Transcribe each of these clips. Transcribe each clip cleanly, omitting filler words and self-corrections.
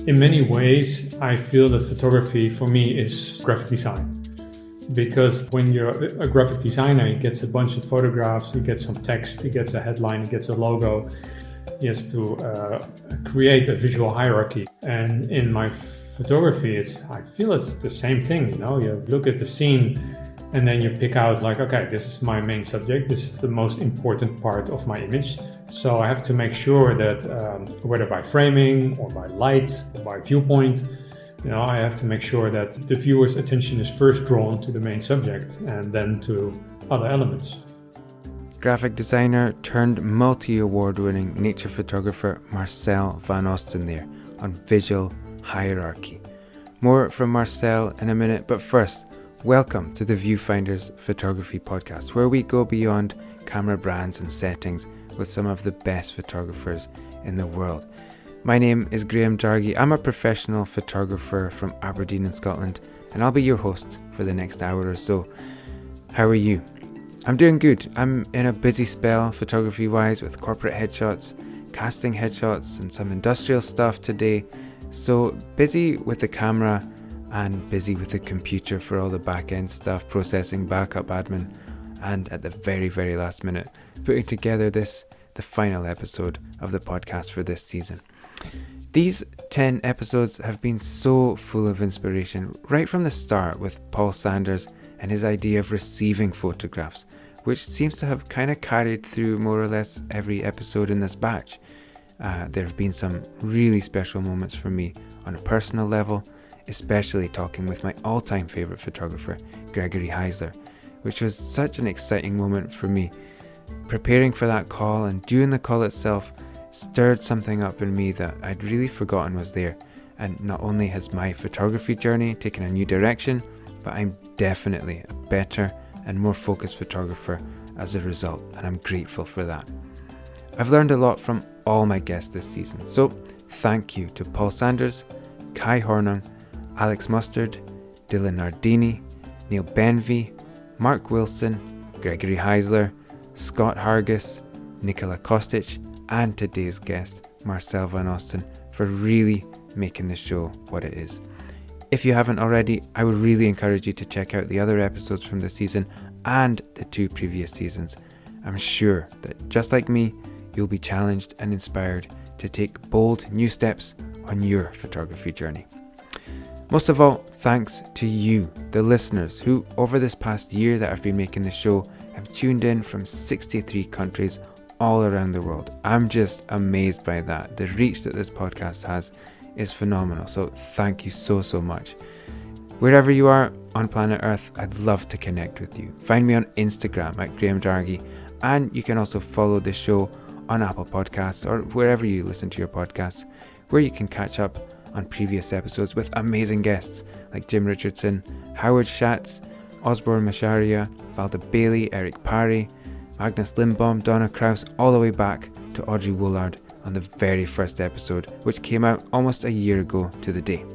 In many ways, I feel that photography for me is graphic design. Because when you're a graphic designer, he gets a bunch of photographs, he gets some text, he gets a headline, he gets a logo. He has to create a visual hierarchy. And in my photography, I feel it's the same thing. You look at the scene and then you pick out like, okay, this is my main subject. This is the most important part of my image. So I have to make sure that whether by framing or by light or by viewpoint, I have to make sure that the viewer's attention is first drawn to the main subject and then to other elements. Graphic designer turned multi-award winning nature photographer Marsel Van Oosten there on visual hierarchy. More from Marsel in a minute, but first, welcome to the Viewfinder's Photography Podcast, where we go beyond camera brands and settings with some of the best photographers in the world. My name is Graham Dargy. I'm a professional photographer from Aberdeen in Scotland, and I'll be your host for the next hour or so. How are you? I'm doing good. I'm in a busy spell photography-wise with corporate headshots, casting headshots, and some industrial stuff today. So busy with the camera and busy with the computer for all the back-end stuff, processing, backup, admin, and at the very, very last minute, putting together the final episode of the podcast for this season. These 10 episodes have been so full of inspiration right from the start with Paul Sanders and his idea of receiving photographs, which seems to have kind of carried through more or less every episode in this batch. There have been some really special moments for me on a personal level, especially talking with my all-time favourite photographer, Gregory Heisler, which was such an exciting moment for me. Preparing for that call and doing the call itself stirred something up in me that I'd really forgotten was there. And not only has my photography journey taken a new direction, but I'm definitely a better and more focused photographer as a result, and I'm grateful for that. I've learned a lot from all my guests this season, so thank you to Paul Sanders, Kai Hornung, Alex Mustard, Dylan Nardini, Neil Benvey, Mark Wilson, Gregory Heisler, Scott Hargis, Nicola Kostic, and today's guest, Marsel Van Oosten, for really making the show what it is. If you haven't already, I would really encourage you to check out the other episodes from this season and the 2 previous seasons. I'm sure that just like me, you'll be challenged and inspired to take bold new steps on your photography journey. Most of all, thanks to you, the listeners, who over this past year that I've been making the show have tuned in from 63 countries all around the world. I'm just amazed by that. The reach that this podcast has is phenomenal. So thank you so much. Wherever you are on planet Earth, I'd love to connect with you. Find me on Instagram at Graham Dargy, and you can also follow the show on Apple Podcasts or wherever you listen to your podcasts, where you can catch up on previous episodes with amazing guests like Jim Richardson, Howard Schatz, Osborne Masharia, Valda Bailey, Eric Parry, Magnus Lindbaum, Donna Kraus, all the way back to Audrey Woolard on the very first episode, which came out almost a year ago to the day.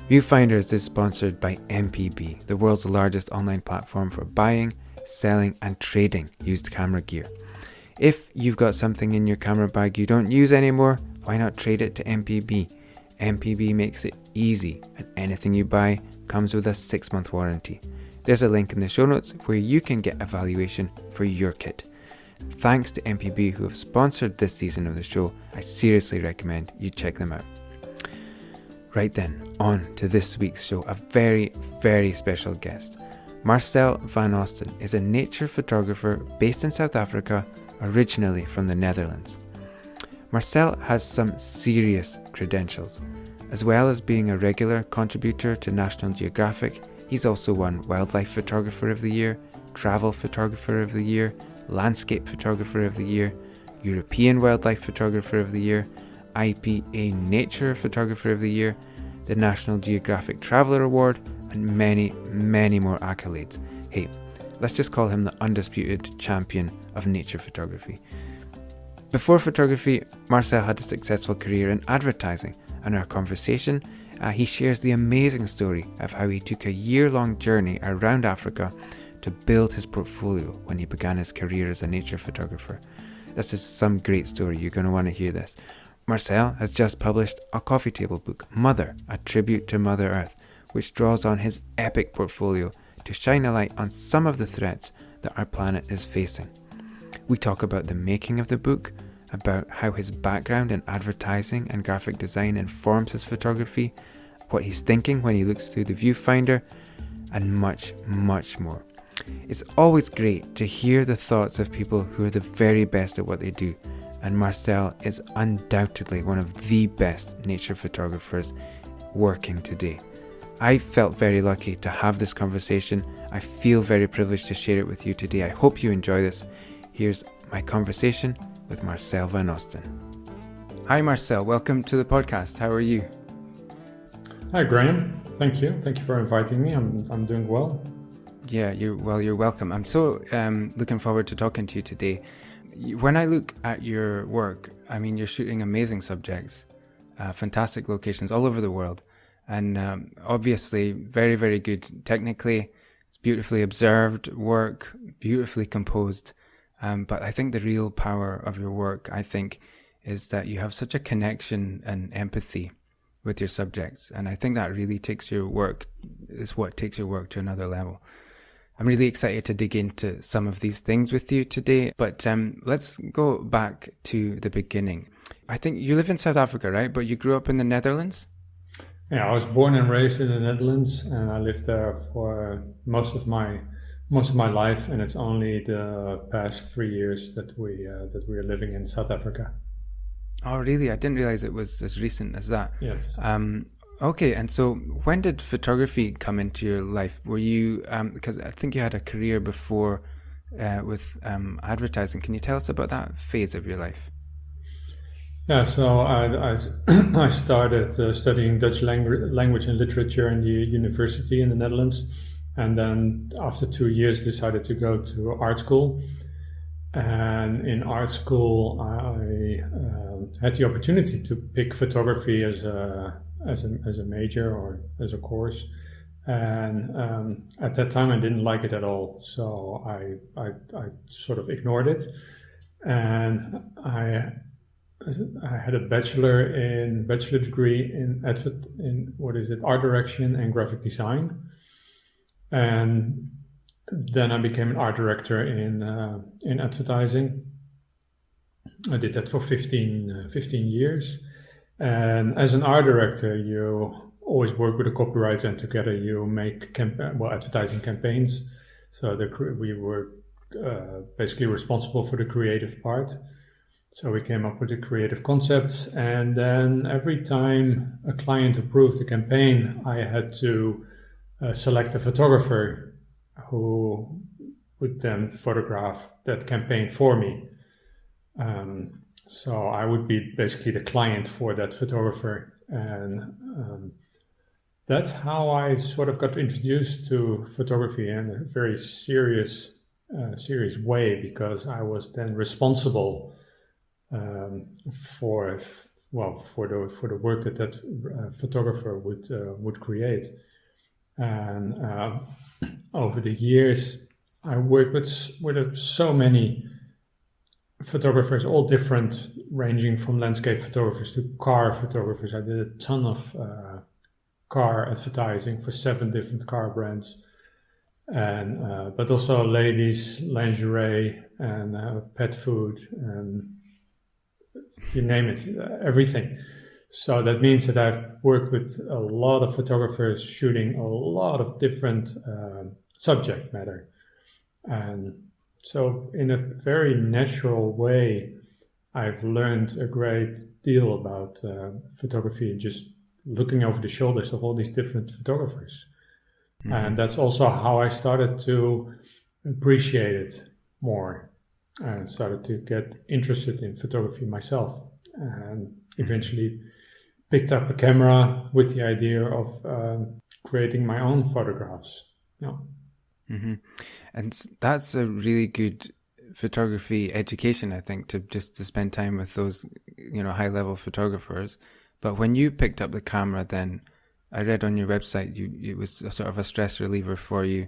Viewfinders is sponsored by MPB, the world's largest online platform for buying, selling and trading used camera gear. If you've got something in your camera bag you don't use anymore, why not trade it to MPB? MPB makes it easy, and anything you buy comes with a 6-month warranty. There's a link in the show notes where you can get a valuation for your kit. Thanks to MPB who have sponsored this season of the show. I seriously recommend you check them out. Right then, on to this week's show. A very, very special guest. Marsel Van Oosten is a nature photographer based in South Africa, originally from the Netherlands. Marsel has some serious credentials. As well as being a regular contributor to National Geographic, he's also won Wildlife Photographer of the Year, Travel Photographer of the Year, Landscape Photographer of the Year, European Wildlife Photographer of the Year, IPA Nature Photographer of the Year, the National Geographic Traveller Award, and many, many more accolades. Hey, let's just call him the undisputed champion of nature photography. Before photography, Marsel had a successful career in advertising, and in our conversation, he shares the amazing story of how he took a year-long journey around Africa to build his portfolio when he began his career as a nature photographer. This is some great story. You're going to want to hear this. Marsel has just published a coffee table book, Mother, a tribute to Mother Earth, which draws on his epic portfolio to shine a light on some of the threats that our planet is facing. We talk about the making of the book, about how his background in advertising and graphic design informs his photography, what he's thinking when he looks through the viewfinder, and much, much more. It's always great to hear the thoughts of people who are the very best at what they do, and Marsel is undoubtedly one of the best nature photographers working today. I felt very lucky to have this conversation. I feel very privileged to share it with you today. I hope you enjoy this. Here's my conversation with Marsel Van Oosten. Hi Marsel, welcome to the podcast. How are you? Hi Graham, thank you. Thank you for inviting me. I'm doing well. Yeah, you're welcome. I'm so looking forward to talking to you today. When I look at your work, I mean, you're shooting amazing subjects, fantastic locations all over the world, and obviously very, very good technically. It's beautifully observed work, beautifully composed. But I think the real power of your work, is that you have such a connection and empathy with your subjects. And I think that really takes your work to another level. I'm really excited to dig into some of these things with you today. But let's go back to the beginning. I think you live in South Africa, right? But you grew up in the Netherlands? Yeah, I was born and raised in the Netherlands, and I lived there for most of my life, and it's only the past 3 years that we are living in South Africa. Oh, really? I didn't realize it was as recent as that. Yes. Okay, and so when did photography come into your life? Were you, because I think you had a career before with advertising. Can you tell us about that phase of your life? Yeah, so I started studying Dutch language and literature in the university in the Netherlands. And then after 2 years decided to go to art school. And in art school, I had the opportunity to pick photography as a major or as a course. And at that time, I didn't like it at all. So I sort of ignored it. And I had a bachelor degree in art direction and graphic design. And then I became an art director in advertising. I did that for 15 years. And as an art director, you always work with a copywriter, and together you make advertising campaigns. So we were basically responsible for the creative part. So we came up with the creative concepts, and then every time a client approved the campaign, I had to select a photographer who would then photograph that campaign for me. So I would be basically the client for that photographer. And that's how I sort of got introduced to photography in a very serious way, because I was then responsible for the work that photographer would create. And over the years, I worked with so many photographers, all different, ranging from landscape photographers to car photographers. I did a ton of car advertising for 7 different car brands, and but also ladies, lingerie, and pet food, and you name it, everything. So that means that I've worked with a lot of photographers shooting a lot of different subject matter. And so in a very natural way, I've learned a great deal about photography, just looking over the shoulders of all these different photographers. Mm-hmm. And that's also how I started to appreciate it more, and started to get interested in photography myself, and eventually picked up a camera with the idea of creating my own photographs. Yeah. Mm-hmm. And that's a really good photography education, I think, to spend time with those, high level photographers. But when you picked up the camera, then I read on your website, it was a sort of a stress reliever for you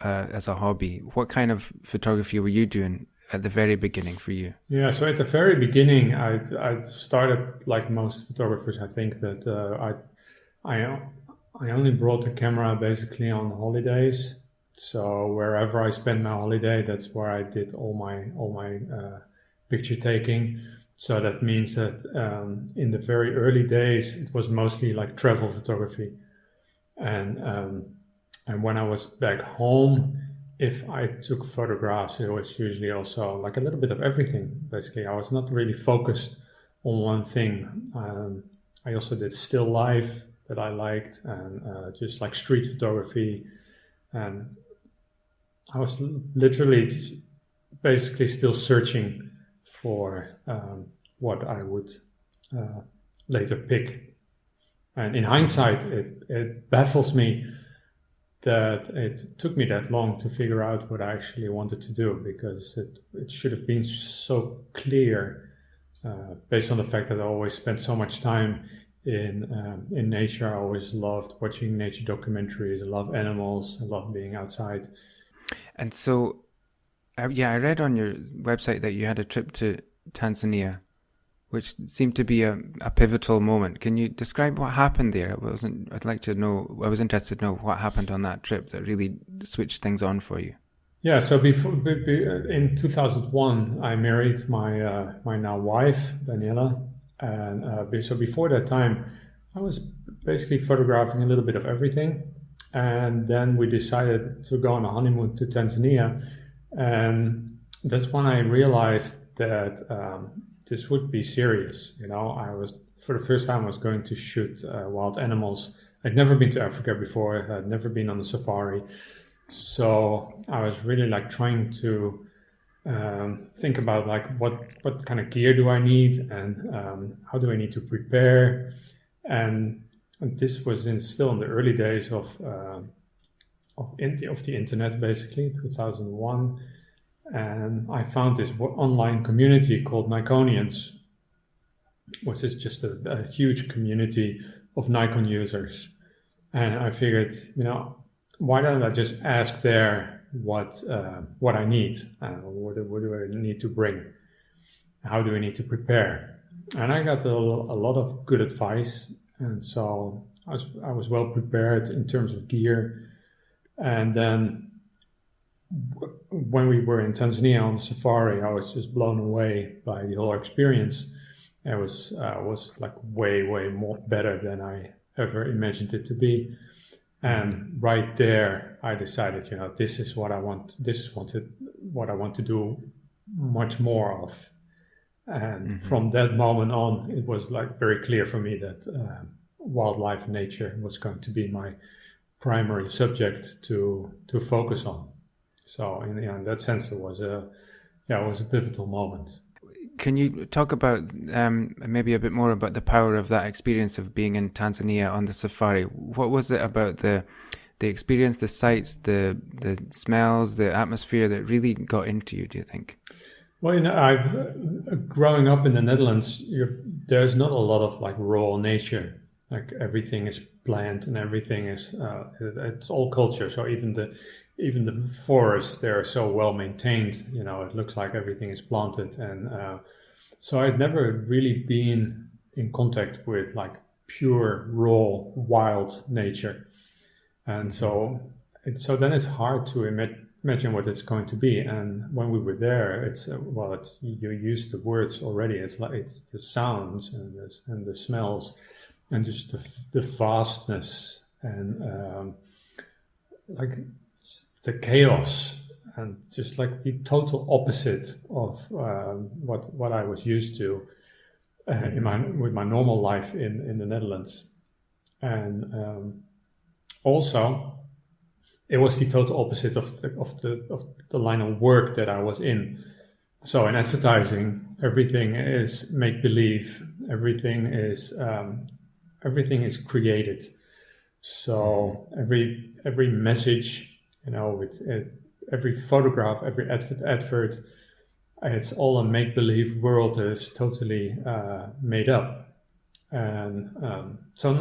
as a hobby. What kind of photography were you doing at the very beginning for you? Yeah, so at the very beginning, I started like most photographers. I think that I only brought the camera basically on holidays. So wherever I spent my holiday, that's where I did all my picture taking. So that means that in the very early days, it was mostly like travel photography, and when I was back home, if I took photographs, it was usually also like a little bit of everything. Basically, I was not really focused on one thing. I also did still life that I liked, and just like street photography, and I was literally basically still searching for what I would later pick. And in hindsight, it baffles me that it took me that long to figure out what I actually wanted to do, because it should have been so clear based on the fact that I always spent so much time in nature. I always loved watching nature documentaries. I love animals. I love being outside. And so, I read on your website that you had a trip to Tanzania, which seemed to be a pivotal moment. Can you describe what happened there? I was interested to know what happened on that trip that really switched things on for you. Yeah, so in 2001, I married my now wife, Daniela. And so before that time, I was basically photographing a little bit of everything. And then we decided to go on a honeymoon to Tanzania. And that's when I realized that this would be serious. For the first time, I was going to shoot wild animals. I'd never been to Africa before. I'd never been on a safari. So I was really like trying to think about like what kind of gear do I need, and how do I need to prepare. And this was still in the early days of the internet, basically, 2001. And I found this online community called Nikonians, which is just a huge community of Nikon users. And I figured, why don't I just ask there what I need? What do I need to bring? How do I need to prepare? And I got a lot of good advice. And so I was well prepared in terms of gear. And then when we were in Tanzania on the safari, I was just blown away by the whole experience. It was like way more better than I ever imagined it to be. And right there, I decided, this is what I want. This is what I want to do much more of. And from that moment on, it was like very clear for me that wildlife and nature was going to be my primary subject to focus on. So in that sense, it was a pivotal moment. Can you talk about maybe a bit more about the power of that experience of being in Tanzania on the safari? What was it about the experience, the sights, the smells, the atmosphere that really got into you, do you think? Well, growing up in the Netherlands, there's not a lot of like raw nature. Like everything is planned and everything is it's all culture. So even the forests, they're so well maintained. It looks like everything is planted, and so I'd never really been in contact with like pure raw wild nature, and so then it's hard to imagine what it's going to be. And when we were there, you use the words already. It's the sounds and the smells, and just the vastness and like the chaos, and just like the total opposite of what I was used to with my normal life in the Netherlands. And also it was the total opposite of the line of work that I was in. So in advertising, everything is make believe. Everything is created. So every message, every photograph, every advert, it's all a make believe world that is totally made up, and so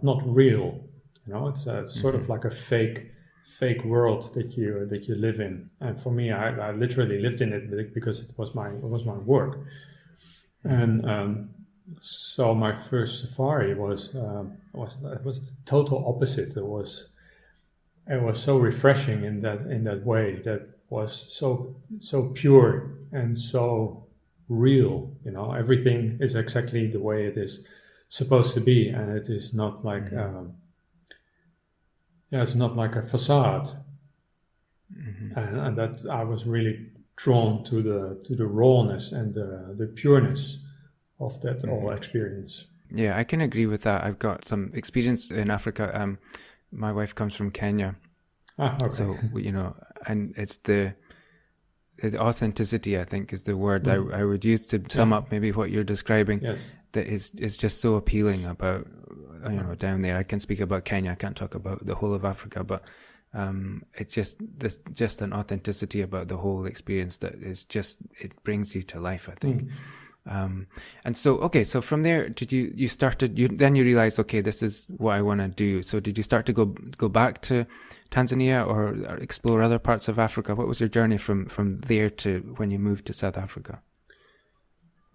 not real. It's sort of like a fake fake world that you live in. And for me, I literally lived in it because it was my work. And so my first safari was the total opposite. It was so refreshing in that way. That was so pure and so real. Everything is exactly the way it is supposed to be, and it is not like it's not like a facade. And that I was really drawn to the rawness and the pureness of that whole experience. Yeah, I can agree with that. I've got some experience in Africa. My wife comes from Kenya. Okay. So, and it's the authenticity, I think, is the word I would use to sum up maybe what you're describing. Yes. That is just so appealing about, down there. I can speak about Kenya. I can't talk about the whole of Africa, but it's just an authenticity about the whole experience that is just, it brings you to life, I think. And so from there, then you realized, okay, this is what I want to do. So did you start to go back to Tanzania or explore other parts of Africa? What was your journey from there to when you moved to South Africa?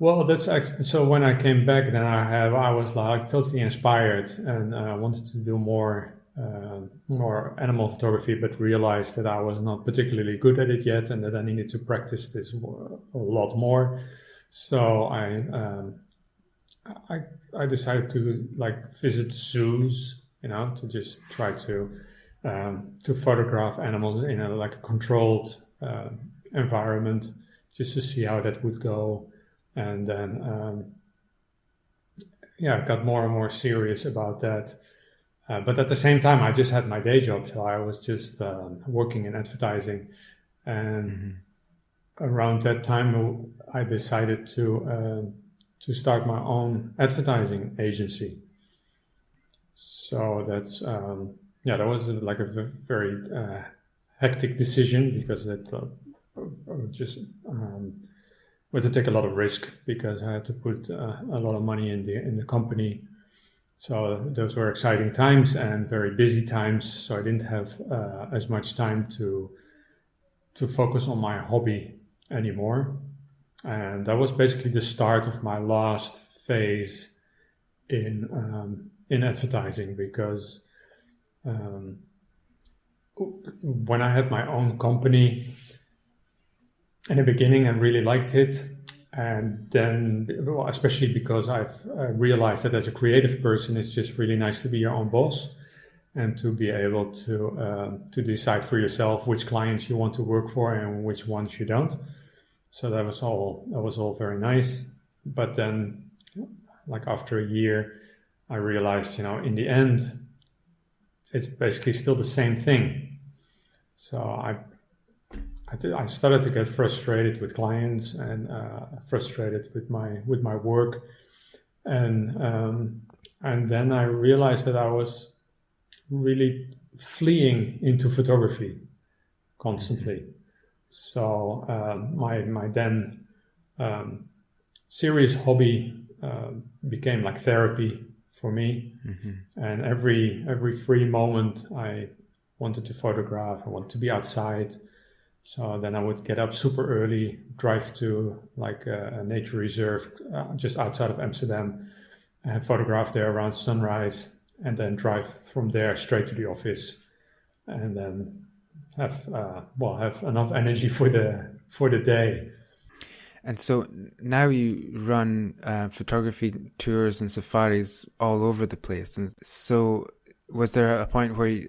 Well, that's actually, so when I came back, then I was like totally inspired, and I wanted to do more animal photography, but realized that I was not particularly good at it yet, and that I needed to practice this a lot more. So I decided to visit zoos, to just try to photograph animals in a controlled environment, just to see how that would go. And then I got more and more serious about that. But at the same time, I just had my day job, so I was just working in advertising. And around that time, I decided to start my own advertising agency. So that's that was a very hectic decision, because it just had to take a lot of risk, because I had to put a lot of money in the company. So those were exciting times and very busy times. So I didn't have as much time to focus on my hobby anymore. And that was basically the start of my last phase in advertising, because when I had my own company in the beginning, I really liked it. And then, especially because I've realized that as a creative person, it's just really nice to be your own boss and to be able to decide for yourself which clients you want to work for and which ones you don't. So that was all very nice. But then, after a year, I realized, in the end, it's basically still the same thing. So I started to get frustrated with clients and frustrated with my work, and then I realized that I was really fleeing into photography constantly. So my then serious hobby became like therapy for me, and every free moment I wanted to photograph. I wanted to be outside. So then I would get up super early, drive to a nature reserve just outside of Amsterdam, and photograph there around sunrise, and then drive from there straight to the office, and then have enough energy for the day. And so now you run photography tours and safaris all over the place. And so was there a point where you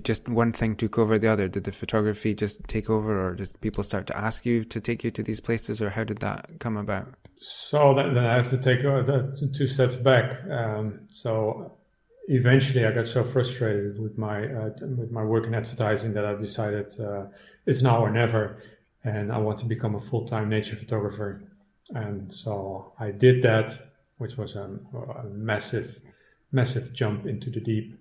just one thing took over the other? Did the photography just take over, or did people start to ask you to take you to these places, or how did that come about? So then I have to take 2 steps back. So eventually I got so frustrated with my work in advertising that I decided it's now or never, and I want to become a full-time nature photographer. And so I did that, which was a massive jump into the deep.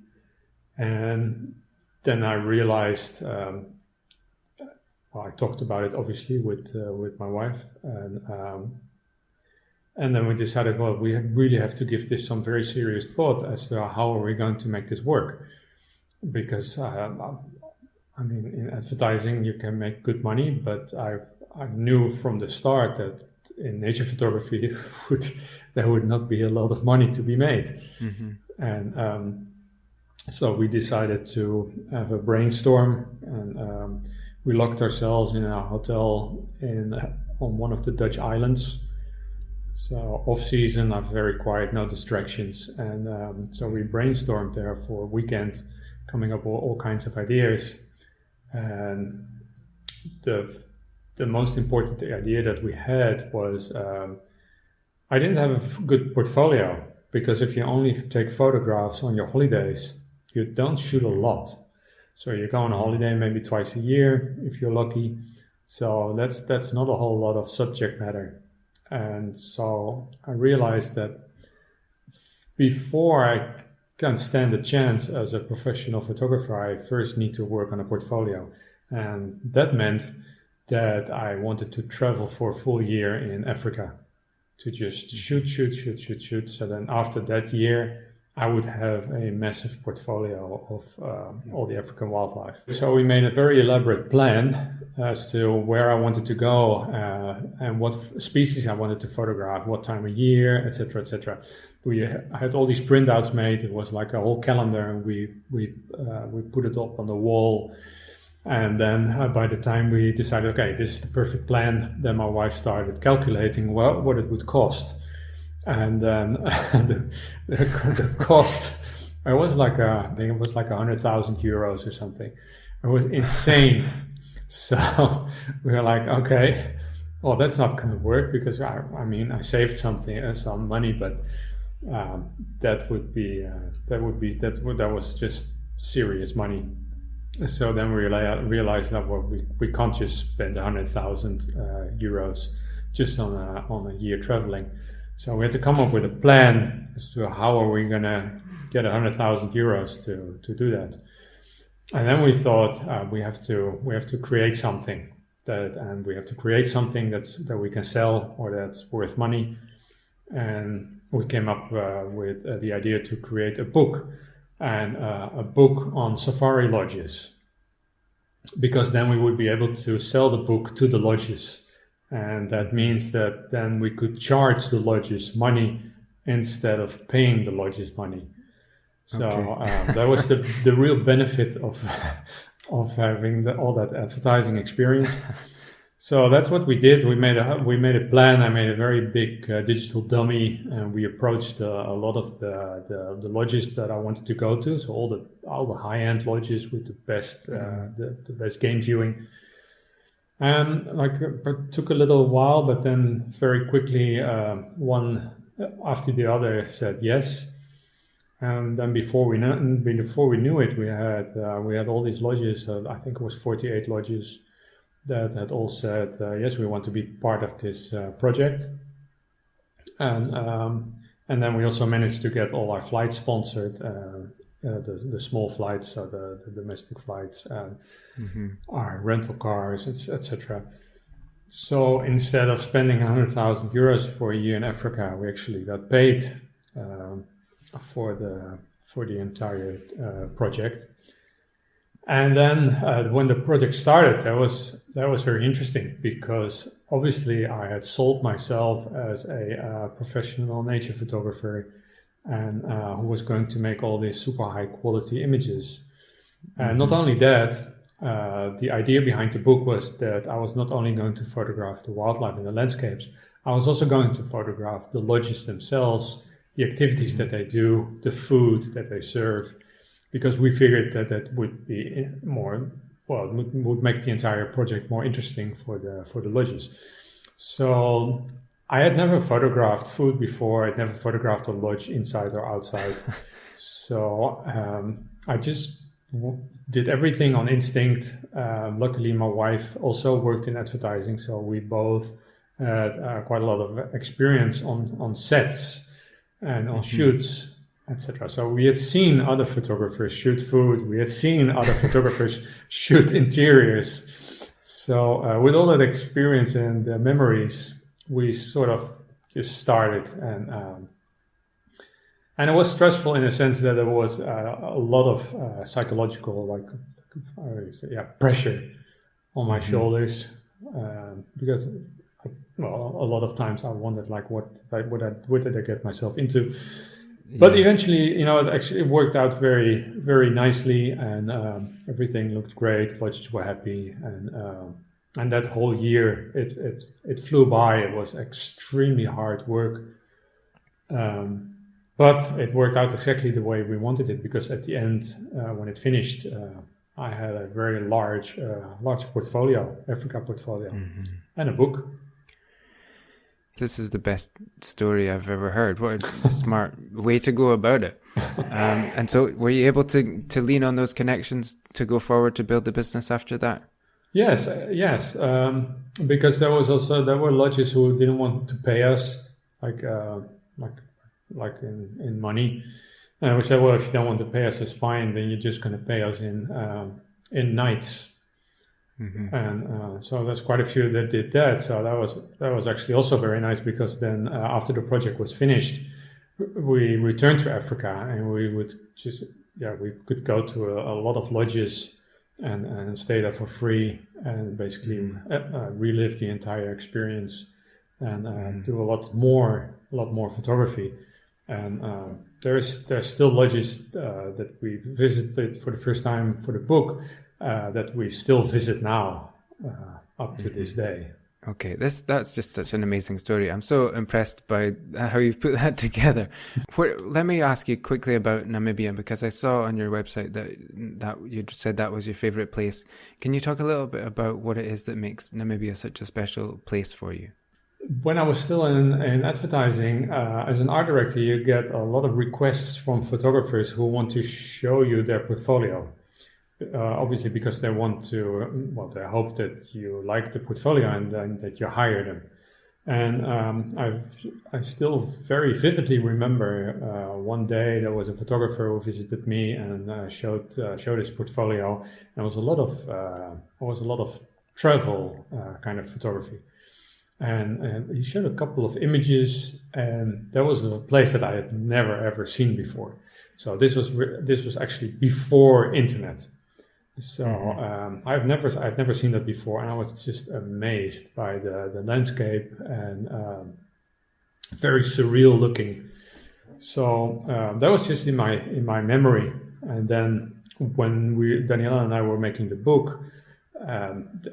And then I realized, I talked about it obviously with my wife, and then we decided, we really have to give this some very serious thought as to how are we going to make this work. because I mean, in advertising you can make good money, but I knew from the start that in nature photography there would not be a lot of money to be made. And so we decided to have a brainstorm, and we locked ourselves in a hotel on one of the Dutch islands. So off season, I'm very quiet, no distractions, and so we brainstormed there for a weekend, coming up with all kinds of ideas. And the most important idea that we had was I didn't have a good portfolio, because if you only take photographs on your holidays, you don't shoot a lot. So you go on a holiday maybe twice a year if you're lucky. So that's not a whole lot of subject matter. And so I realized that before I can stand a chance as a professional photographer, I first need to work on a portfolio. And that meant that I wanted to travel for a full year in Africa to just shoot. So then after that year, I would have a massive portfolio of all the African wildlife. So we made a very elaborate plan as to where I wanted to go and what species I wanted to photograph, what time of year, etc., etc. We had all these printouts made. It was like a whole calendar, and we put it up on the wall. And then by the time we decided, okay, this is the perfect plan, then my wife started calculating what it would cost. And then the cost, it was like I think it was like 100,000 euros or something. It was insane. So we were like, okay, well, that's not going to work, because I mean, I saved some money, but that was just serious money. So then we realized that we can't just spend 100,000 euros just on a year traveling. So we had to come up with a plan as to how are we going to get 100,000 euros to do that. And then we thought we have to create something and we have to create something that we can sell or that's worth money. And we came up with the idea to create a book, and a book on safari lodges, because then we would be able to sell the book to the lodges. And that means that then we could charge the lodges money instead of paying the lodges money. So okay. That was the real benefit of having all that advertising experience. So that's what we did. We made a plan. I made a very big digital dummy, and we approached a lot of the lodges that I wanted to go to. So all the high-end lodges with the best the best game viewing. And it took a little while, but then very quickly one after the other said yes. And then before we knew it, we had all these lodges. I think it was 48 lodges that had all said yes, we want to be part of this project. And then we also managed to get all our flights sponsored, the small flights, so the domestic flights, and our rental cars, etc. So instead of spending 100,000 euros for a year in Africa, we actually got paid for the entire project. And then when the project started, that was very interesting, because obviously I had sold myself as a professional nature photographer, and who was going to make all these super high quality images. And not only that, the idea behind the book was that I was not only going to photograph the wildlife and the landscapes, I was also going to photograph the lodges themselves, the activities that they do, the food that they serve, because we figured that would be would make the entire project more interesting for the lodges. So I had never photographed food before. I'd never photographed a lodge inside or outside. So I just did everything on instinct. Luckily, my wife also worked in advertising, so we both had quite a lot of experience on sets and on shoots, etc. So we had seen other photographers shoot food. We had seen other photographers shoot interiors. So with all that experience and memories, we sort of just started, And it was stressful in the sense that there was a lot of psychological, pressure on my shoulders, because, well, a lot of times I wondered, like, what did I get myself into? But eventually, it worked out very, very nicely, and everything looked great. Lodges were happy, and that whole year it flew by. It was extremely hard work, but it worked out exactly the way we wanted it. Because at the end, when it finished, I had a very large portfolio, Africa portfolio, and a book. This is the best story I've ever heard. What a smart way to go about it. And so were you able to lean on those connections to go forward to build the business after that? Yes. Because there were lodges who didn't want to pay us like in money. And we said, well, if you don't want to pay us, it's fine. Then you're just going to pay us in nights. And so there's quite a few that did that. So that was actually also very nice, because then after the project was finished, we returned to Africa, and we would we could go to a lot of lodges and stay there for free, and basically relive the entire experience, and do a lot more photography. And there's still lodges that we visited for the first time for the book, that we still visit now, up to this day. Okay, that's just such an amazing story. I'm so impressed by how you've put that together. Let me ask you quickly about Namibia, because I saw on your website that you said that was your favorite place. Can you talk a little bit about what it is that makes Namibia such a special place for you? When I was still in advertising, as an art director, you get a lot of requests from photographers who want to show you their portfolio. Obviously, because they want to, they hope that you like the portfolio and that you hire them. And I still very vividly remember one day there was a photographer who visited me and showed his portfolio. And it was a lot of travel kind of photography. And he showed a couple of images, and there was a place that I had never ever seen before. So this was actually before internet. So I've never seen that before, and I was just amazed by the landscape, and very surreal looking. So that was just in my memory. And then when Daniela and I were making the book,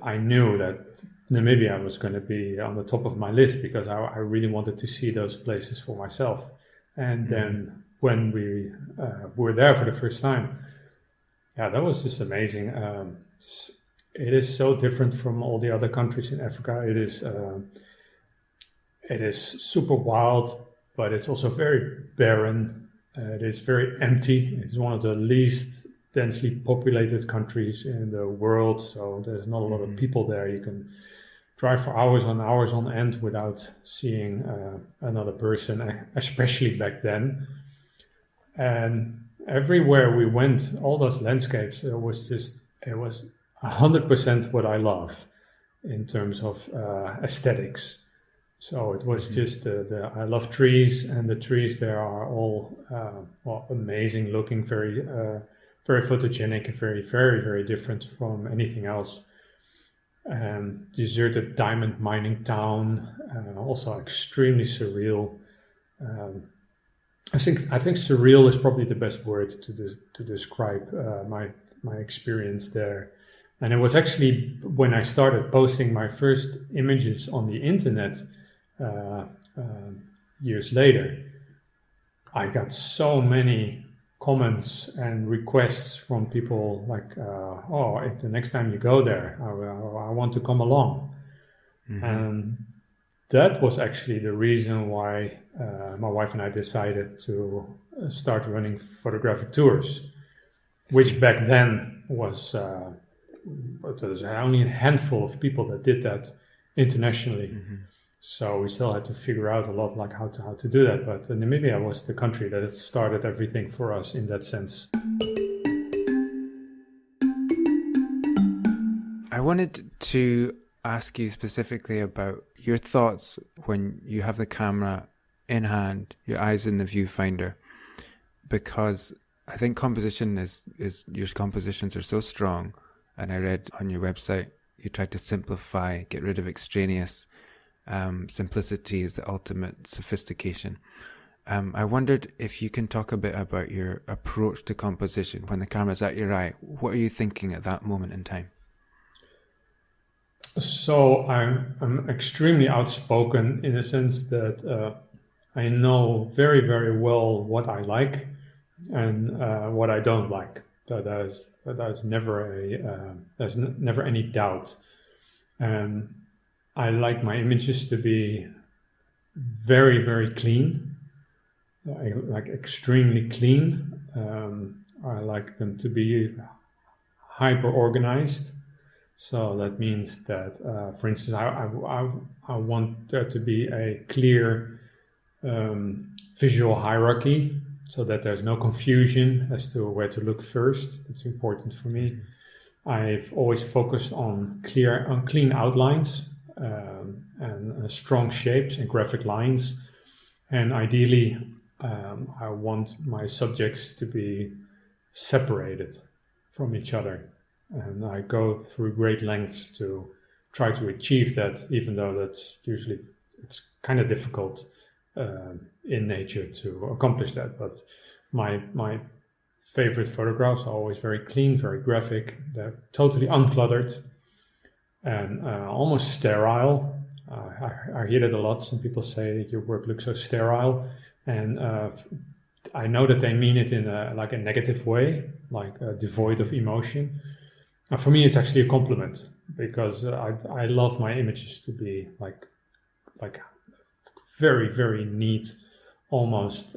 I knew that Namibia was going to be on the top of my list, because I really wanted to see those places for myself. And then when we were there for the first time, that was just amazing. It is so different from all the other countries in Africa. It is super wild, but it's also very barren. It is very empty. It's one of the least densely populated countries in the world, so there's not a lot of people there. You can drive for hours on end without seeing another person, especially back then. And everywhere we went, all those landscapes, it was 100% what I love in terms of aesthetics. So it was just I love trees, and the trees there are all amazing looking, very very photogenic, and very very very different from anything else. Deserted diamond mining town, also extremely surreal. I think surreal is probably the best word to describe my experience there. And it was actually when I started posting my first images on the internet years later, I got so many comments and requests from people like, if the next time you go there, I want to come along. And that was actually the reason why my wife and I decided to start running photographic tours, which back then was only a handful of people that did that internationally. So we still had to figure out a lot, like how to do that. But Namibia was the country that started everything for us in that sense. I wanted to ask you specifically about your thoughts when you have the camera in hand, your eyes in the viewfinder, because I think composition is your compositions are so strong, and I read on your website you tried to simplify, get rid of extraneous. Simplicity is the ultimate sophistication. I wondered if you can talk a bit about your approach to composition when the camera's at your eye. What are you thinking at that moment in time? So I'm extremely outspoken in the sense that I know very, very well what I like and what I don't like. There's never any doubt. And I like my images to be very, very clean, like extremely clean. I like them to be hyper organized. So that means that, for instance, I want there to be a clear visual hierarchy so that there's no confusion as to where to look first. It's important for me. I've always focused on clean outlines and strong shapes and graphic lines. And ideally, I want my subjects to be separated from each other. And I go through great lengths to try to achieve that, even though that's usually, it's kind of difficult in nature to accomplish that. But my favorite photographs are always very clean, very graphic. They're totally uncluttered and almost sterile. I hear that a lot. Some people say your work looks so sterile. And I know that they mean it in a negative way, like devoid of emotion. For me, it's actually a compliment because I love my images to be like very, very neat, almost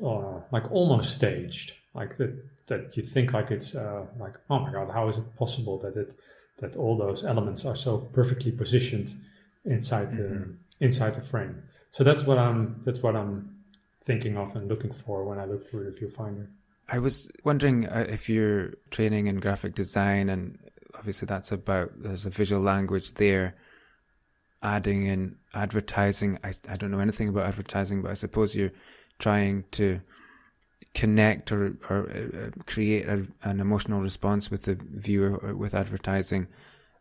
staged, like that you think like it's like, oh my God, how is it possible that all those elements are so perfectly positioned inside the frame? So that's what I'm thinking of and looking for when I look through the viewfinder. I was wondering if you're training in graphic design, and obviously there's a visual language there, adding in advertising. I don't know anything about advertising, but I suppose you're trying to connect or create an emotional response with the viewer with advertising.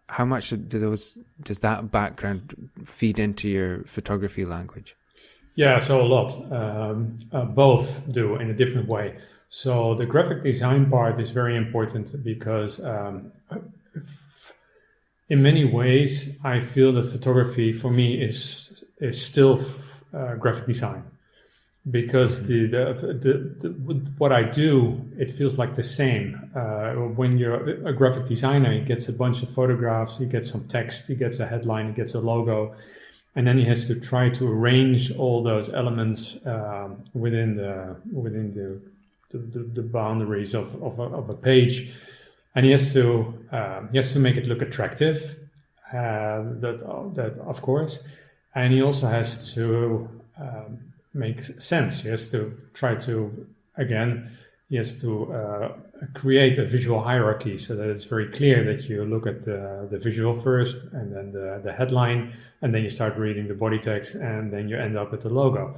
How much does that background feed into your photography language? Yeah, so a lot. Both do in a different way. So the graphic design part is very important because in many ways I feel that photography for me is still graphic design, because the what I do, it feels like the same. When you're a graphic designer, he gets a bunch of photographs, he gets some text, he gets a headline, he gets a logo. And then he has to try to arrange all those elements within the boundaries of a page, and he has to make it look attractive. That of course, and he also has to make sense. He has to try to create a visual hierarchy so that it's very clear that you look at the visual first, and then the headline, and then you start reading the body text, and then you end up at the logo.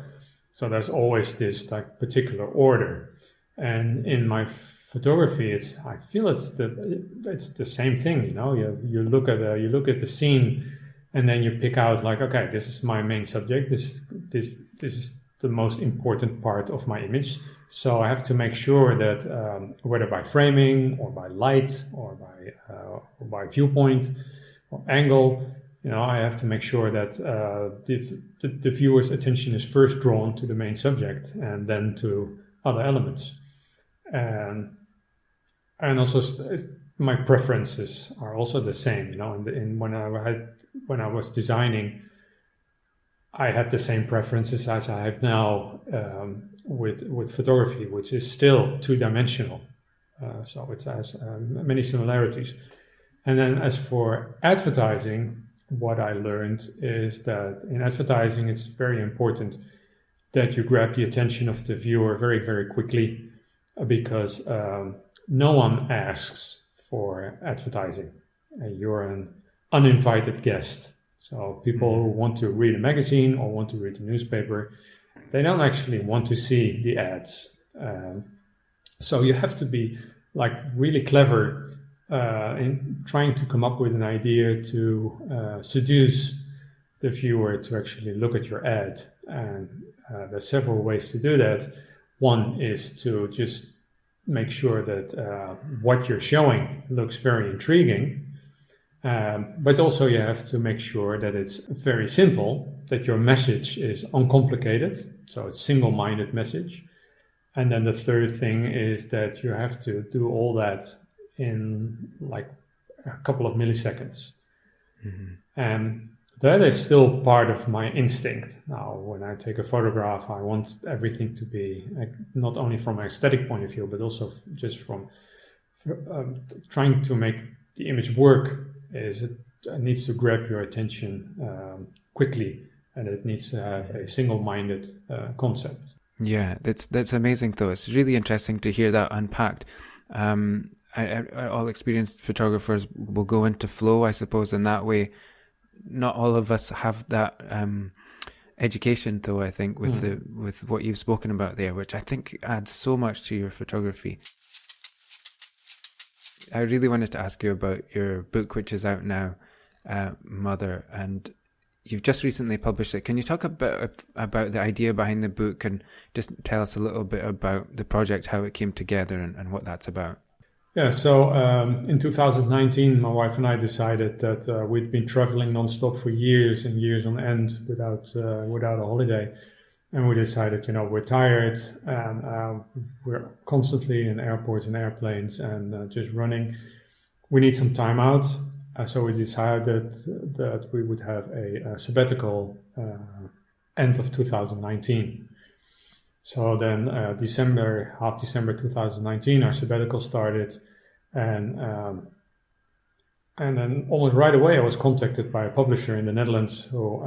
So there's always this like particular order. And in my photography, I feel it's the same thing. You know, you look at the scene, and then you pick out like, okay, this is my main subject. This is the most important part of my image. So I have to make sure that whether by framing or by light or by viewpoint or angle, you know, I have to make sure that the viewer's attention is first drawn to the main subject and then to other elements. And also my preferences are also the same, you know. And when I was designing, I had the same preferences as I have now with photography, which is still two-dimensional. So it has many similarities. And then as for advertising, what I learned is that in advertising, it's very important that you grab the attention of the viewer very, very quickly, because no one asks for advertising. You're an uninvited guest. So people who want to read a magazine or want to read a newspaper, they don't actually want to see the ads. So you have to be like really clever in trying to come up with an idea to seduce the viewer to actually look at your ad. And there's several ways to do that. One is to just make sure that what you're showing looks very intriguing. But also you have to make sure that it's very simple, that your message is uncomplicated, so it's single-minded message. And then the third thing is that you have to do all that in like a couple of milliseconds. Mm-hmm. And that is still part of my instinct. Now, when I take a photograph, I want everything to be not only from an aesthetic point of view, but also just from trying to make the image work. It needs to grab your attention quickly, and it needs to have a single-minded concept. Yeah, that's amazing though. It's really interesting to hear that unpacked. All experienced photographers will go into flow, I suppose, in that way. Not all of us have that education though, I think, with what you've spoken about there, which I think adds so much to your photography. I really wanted to ask you about your book, which is out now, Mother, and you've just recently published it. Can you talk a bit about the idea behind the book and just tell us a little bit about the project, how it came together and what that's about? Yeah, so in 2019, my wife and I decided that we'd been traveling nonstop for years and years on end without a holiday. And we decided, we're tired and we're constantly in airports and airplanes and just running. We need some time out. So we decided that we would have a sabbatical end of 2019. So then half December 2019, our sabbatical started. And then almost right away, I was contacted by a publisher in the Netherlands who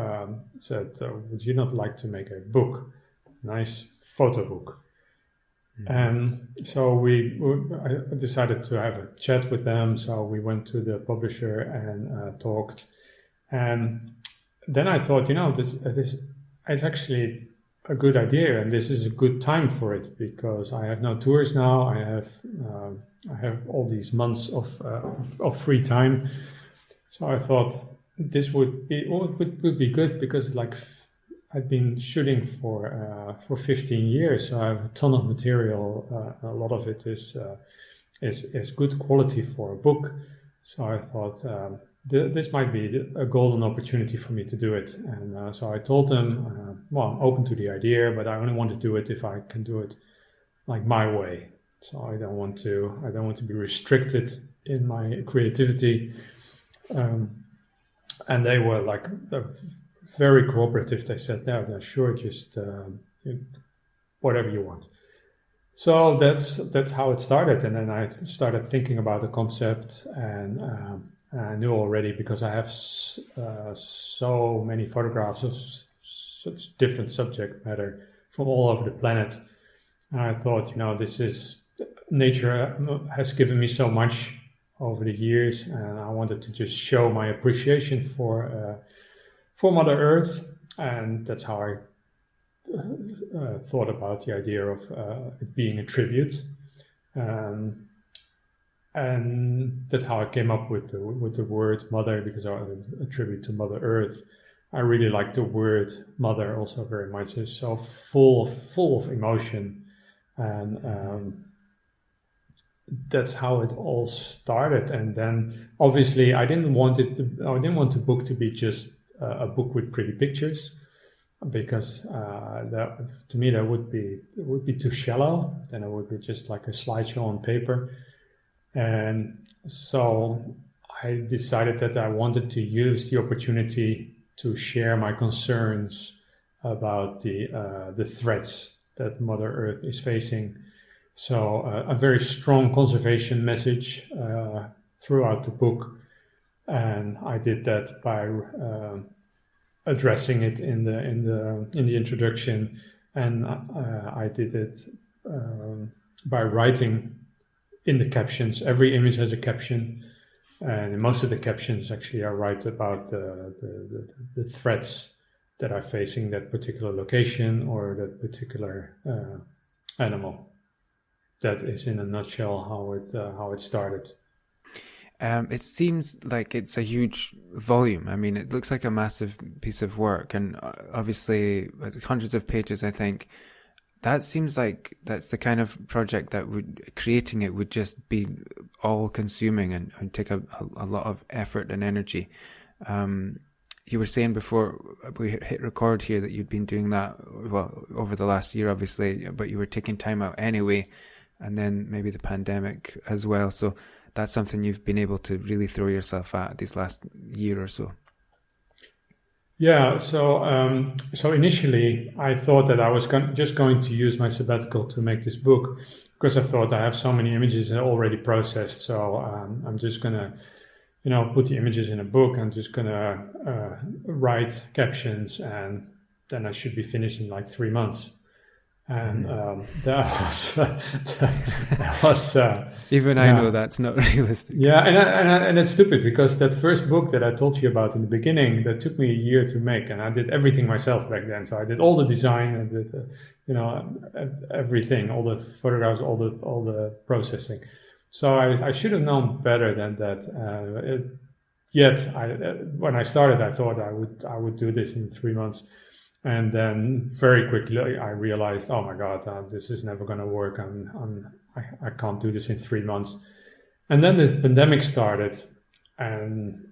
said, would you not like to make a book, nice photo book? Mm-hmm. And so I decided to have a chat with them. So we went to the publisher and talked. And then I thought, this it's actually a good idea, and this is a good time for it because I have no tours now. I have all these months of free time. So I thought this would be good because I've been shooting for 15 years, so I have a ton of material. A lot of it is good quality for a book. So I thought this might be a golden opportunity for me to do it. And so I told them, I'm open to the idea, but I only want to do it if I can do it like my way. So I don't want to be restricted in my creativity. And they were very cooperative. They said, yeah, sure, just whatever you want. So that's how it started. And then I started thinking about the concept, and I knew already, because I have so many photographs of such different subject matter from all over the planet. And I thought, nature has given me so much over the years, and I wanted to just show my appreciation for Mother Earth. And that's how I thought about the idea of it being a tribute. And that's how I came up with the word mother, because I attribute to Mother Earth. I really like the word mother also very much. It's so full of emotion, and that's how it all started. And then obviously I didn't want the book to be just a book with pretty pictures, because to me that would be too shallow. Then it would be just like a slideshow on paper. And so I decided that I wanted to use the opportunity to share my concerns about the threats that Mother Earth is facing. So a very strong conservation message throughout the book, and I did that by addressing it in the introduction, and I did it by writing in the captions. Every image has a caption, and most of the captions actually I write about the threats that are facing that particular location or that particular animal. that is in a nutshell how it started. It seems like it's a huge volume. I mean, it looks like a massive piece of work, and obviously hundreds of pages, I think. That seems like that's the kind of project that creating it would just be all consuming and take a lot of effort and energy. You were saying before we hit record here that you'd been doing that, well, over the last year, obviously, but you were taking time out anyway, and then maybe the pandemic as well. So that's something you've been able to really throw yourself at this last year or so. Yeah, so initially I thought that I was just going to use my sabbatical to make this book, because I thought I have so many images already processed. So I'm just gonna, put the images in a book. I'm just gonna write captions, and then I should be finished in like 3 months. And that was even I know that's not realistic. Yeah, and it's stupid, because that first book that I told you about in the beginning, that took me a year to make, and I did everything myself back then. So I did all the design, I did everything, all the photographs, all the processing. So I should have known better than that. When I started, I thought I would do this in 3 months. And then very quickly I realized, oh my God, this is never going to work. I can't do this in 3 months. And then the pandemic started, and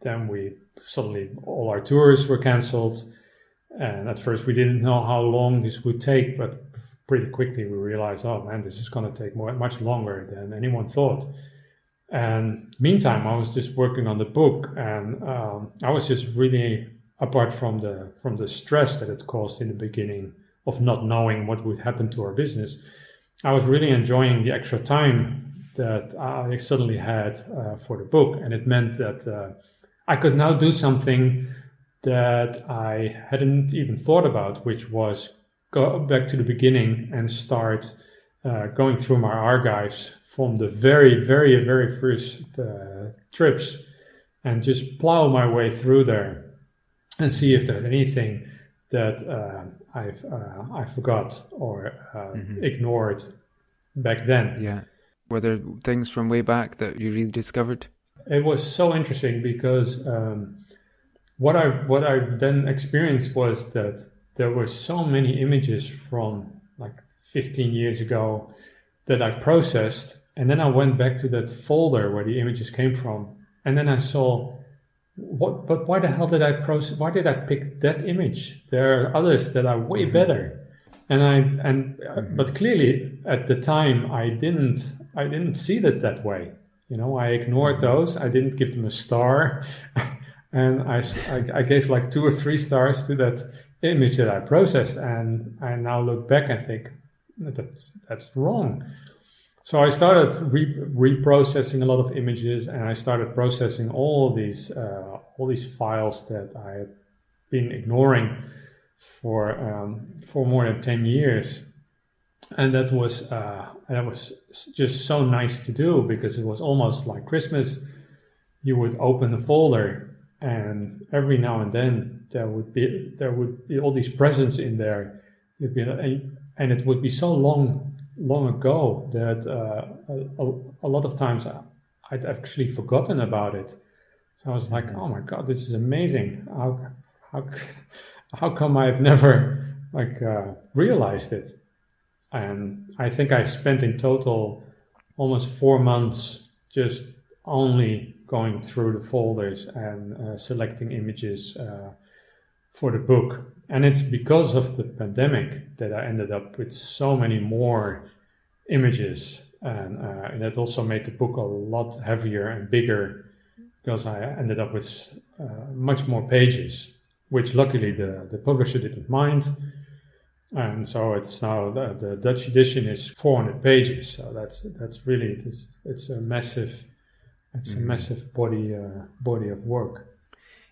then suddenly all our tours were canceled. And at first we didn't know how long this would take, but pretty quickly we realized, oh man, this is going to take much longer than anyone thought. And meantime, I was just working on the book, and I was just really, apart from the stress that it caused in the beginning of not knowing what would happen to our business, I was really enjoying the extra time that I suddenly had for the book. And it meant that I could now do something that I hadn't even thought about, which was go back to the beginning and start going through my archives from the very, very, very first trips, and just plow my way through there and see if there's anything that I forgot or ignored back then. Yeah. Were there things from way back that you really discovered? It was so interesting, because what I then experienced was that there were so many images from like 15 years ago that I processed, and then I went back to that folder where the images came from, and then I saw, but why the hell did I process? Why did I pick that image? There are others that are way better, but clearly at the time I didn't see that way. I ignored those. I didn't give them a star, and I gave like 2 or 3 stars to that image that I processed, and I now look back and think that's wrong. So I started reprocessing a lot of images, and I started processing all these files that I had been ignoring for more than 10 years, and that was just so nice to do, because it was almost like Christmas. You would open a folder, and every now and then there would be all these presents in there. And it would be so long ago that a lot of times I'd actually forgotten about it. So I was like, oh my God, this is amazing. How come I've never realized it? And I think I spent in total almost 4 months just only going through the folders and selecting images for the book. And it's because of the pandemic that I ended up with so many more images, and that also made the book a lot heavier and bigger, because I ended up with much more pages, which luckily the publisher didn't mind. And so it's now the Dutch edition is 400 pages. So that's really it's a massive body of work.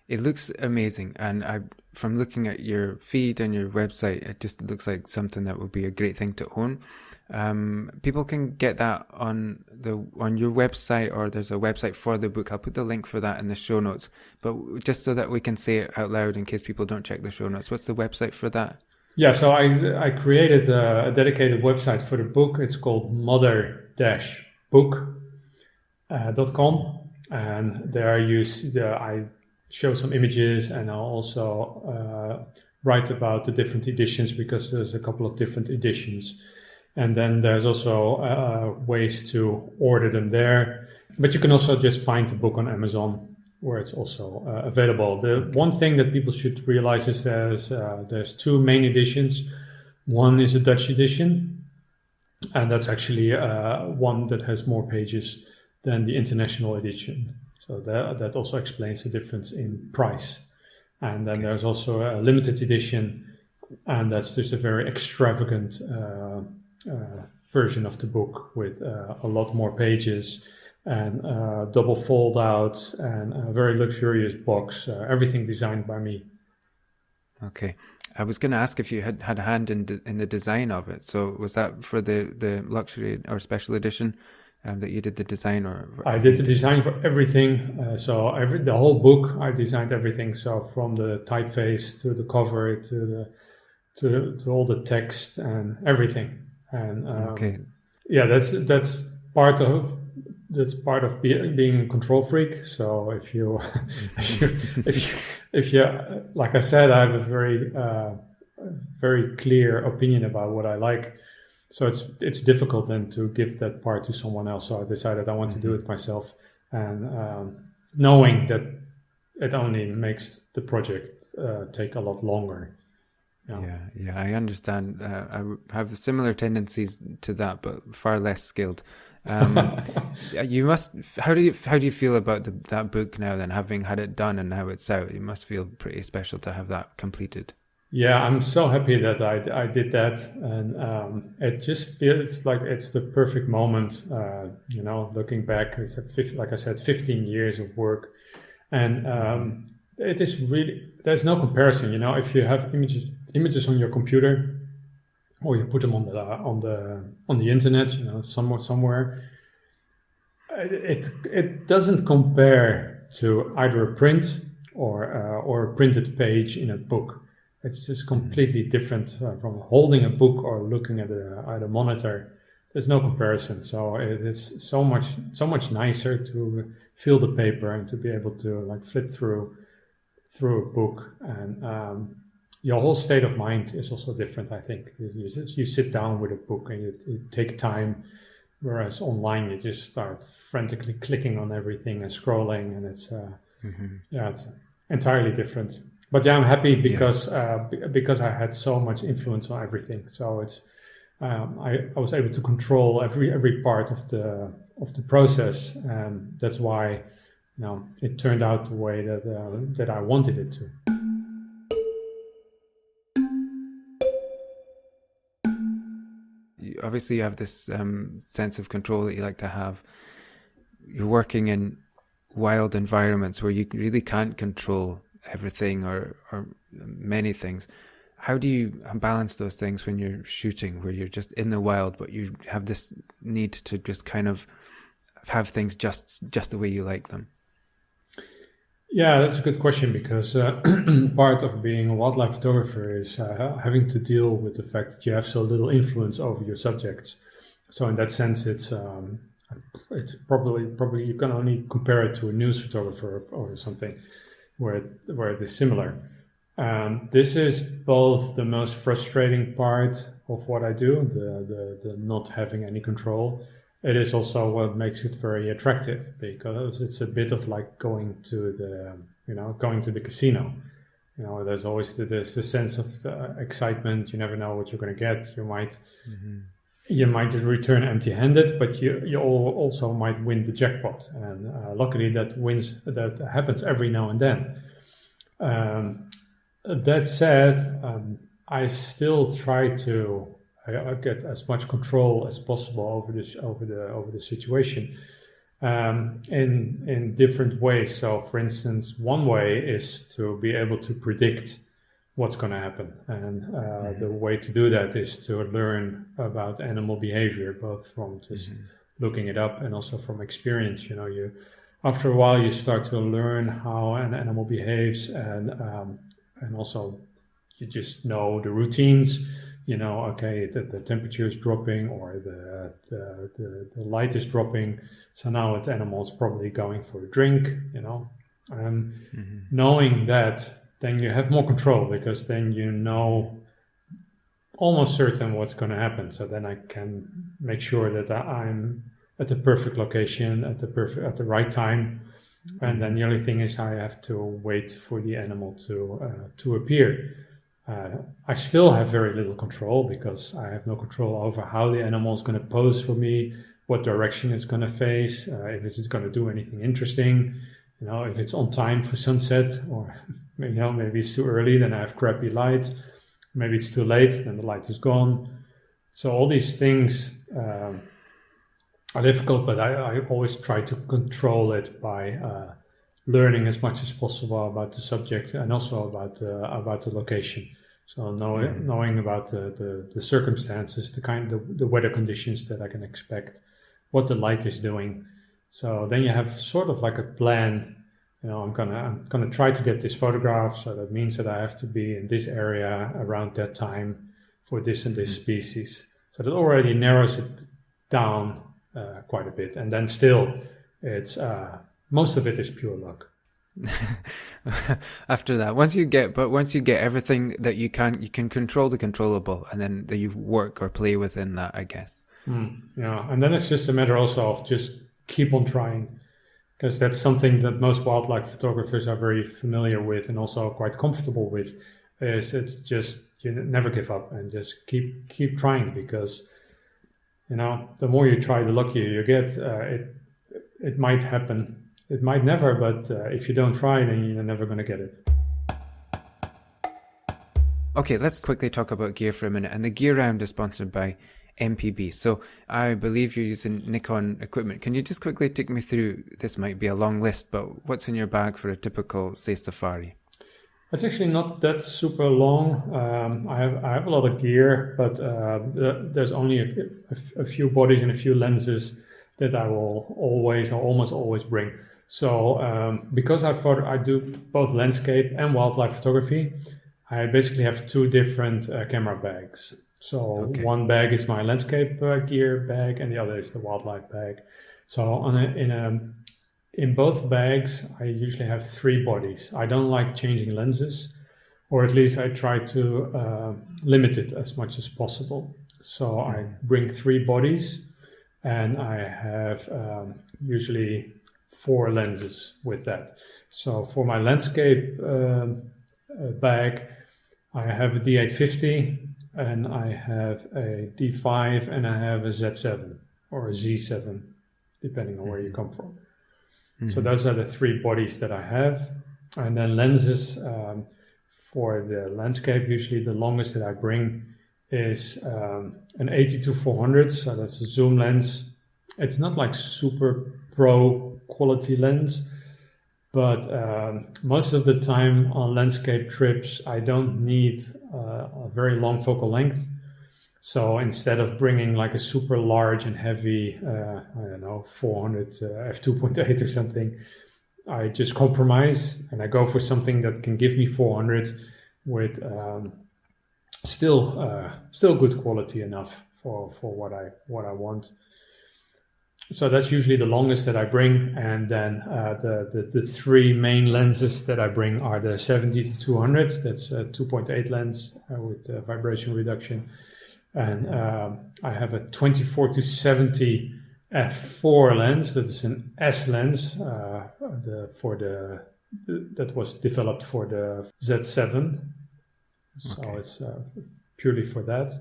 It looks amazing, and from looking at your feed and your website, it just looks like something that would be a great thing to own. People can get that on your website, or there's a website for the book. I'll put the link for that in the show notes. But just so that we can say it out loud in case people don't check the show notes, what's the website for that? Yeah, so I created a dedicated website for the book. It's called mother-book.com, and there I show some images, and I'll also write about the different editions, because there's a couple of different editions. And then there's also ways to order them there. But you can also just find the book on Amazon, where it's also available. The one thing that people should realize is there's two main editions. One is a Dutch edition, and that's actually one that has more pages than the international edition. So that also explains the difference in price. And then there's also a limited edition, and that's just a very extravagant version of the book with a lot more pages and double fold outs and a very luxurious box, everything designed by me. Okay. I was going to ask if you had a hand in the design of it. So was that for the luxury or special edition that you did the design? Or I did the design for everything. The whole book, I designed everything. So from the typeface to the cover to all the text and everything. And yeah, that's part of being a control freak. So if you like I said, I have a very clear opinion about what I like. So it's difficult then to give that part to someone else. So I decided I want to do it myself, and knowing that it only makes the project take a lot longer. Yeah, I understand. I have similar tendencies to that, but far less skilled. You must. How do you feel about that book now? Then, having had it done and now it's out, you must feel pretty special to have that completed. Yeah, I'm so happy that I did that, and it just feels like it's the perfect moment. Looking back, it's like I said, 15 years of work, and it is really, there's no comparison. If you have images on your computer, or you put them on the internet, somewhere, it doesn't compare to either a print or a printed page in a book. It's just completely different from holding a book or looking at a monitor. There's no comparison. So it is so much nicer to feel the paper and to be able to flip through a book, and your whole state of mind is also different. I think you sit down with a book and you take time, whereas online you just start frantically clicking on everything and scrolling, and it's it's entirely different. But yeah, I'm happy because I had so much influence on everything. So it's I was able to control every part of the process, and that's why it turned out the way that I wanted it to. Obviously, you have this sense of control that you like to have. You're working in wild environments where you really can't control everything or many things. How do you balance those things when you're shooting, where you're just in the wild, but you have this need to just kind of have things just the way you like them? Yeah, that's a good question, because part of being a wildlife photographer is having to deal with the fact that you have so little influence over your subjects. So in that sense, it's probably you can only compare it to a news photographer or something where it is similar. This is both the most frustrating part of what I do, the not having any control. It is also what makes it very attractive, because it's a bit of like going to the casino. There's always this sense of excitement. You never know what you're going to get. You might return empty-handed, but you also might win the jackpot. And luckily, that happens every now and then. That said, I still try to get as much control as possible over the situation in different ways. So, for instance, one way is to be able to predict what's going to happen, and the way to do that is to learn about animal behavior, both from just looking it up and also from experience. After a while you start to learn how an animal behaves, and also you just know the routines. You know, okay, the temperature is dropping, or the light is dropping. So now the animal is probably going for a drink, you know. And knowing that, then you have more control, because then you know almost certain what's going to happen. So then I can make sure that I'm at the perfect location at the right time. And then the only thing is I have to wait for the animal to appear. I still have very little control, because I have no control over how the animal is going to pose for me, what direction it's going to face, if it's going to do anything interesting, you know, if it's on time for sunset, or, you know, maybe it's too early, then I have crappy light. Maybe it's too late, then the light is gone. So all these things are difficult, but I always try to control it by learning as much as possible about the subject, and also about the location. So knowing about the circumstances, the weather conditions that I can expect, what the light is doing. So then you have sort of like a plan. You know, I'm gonna try to get this photograph, so that means that I have to be in this area around that time for this and this species. So that already narrows it down quite a bit. And then still, it's most of it is pure luck. After that, once you get everything that you can control the controllable, and then you work or play within that, I guess. Yeah, and then it's just a matter also of just keep on trying, because that's something that most wildlife photographers are very familiar with and also quite comfortable with. It's just, you never give up and just keep trying, because, you know, the more you try, the luckier you get. It might happen. It might never, but if you don't try, then you're never going to get it. Okay, let's quickly talk about gear for a minute. And the gear round is sponsored by MPB. So I believe you're using Nikon equipment. Can you just quickly take me through, this might be a long list, but what's in your bag for a typical, say, safari? It's actually not that super long. I have a lot of gear, but there's only a few bodies and a few lenses that I will always or almost always bring. So because I do both landscape and wildlife photography, I basically have two different camera bags. So one bag is my landscape gear bag, and the other is the wildlife bag. So in both bags, I usually have three bodies. I don't like changing lenses, or at least I try to limit it as much as possible. So I bring three bodies, and I have usually 4 lenses with that. So for my landscape bag, I have a D850, and I have a D5, and I have a Z7 or a Z7, depending on where you come from. So those are the 3 bodies that I have. And then lenses, for the landscape, usually the longest that I bring is an 80-400, so that's a zoom lens. It's not like super pro quality lens, but most of the time on landscape trips, I don't need a very long focal length. So instead of bringing like a super large and heavy, 400 f2.8 or something, I just compromise and I go for something that can give me 400 with still good quality enough for what I want. So that's usually the longest that I bring, and then the 3 main lenses that I bring are the 70-200. That's a 2.8 lens with vibration reduction, and I have a 24-70 f4 lens. That is an S lens that was developed for the Z7. So it's purely for that.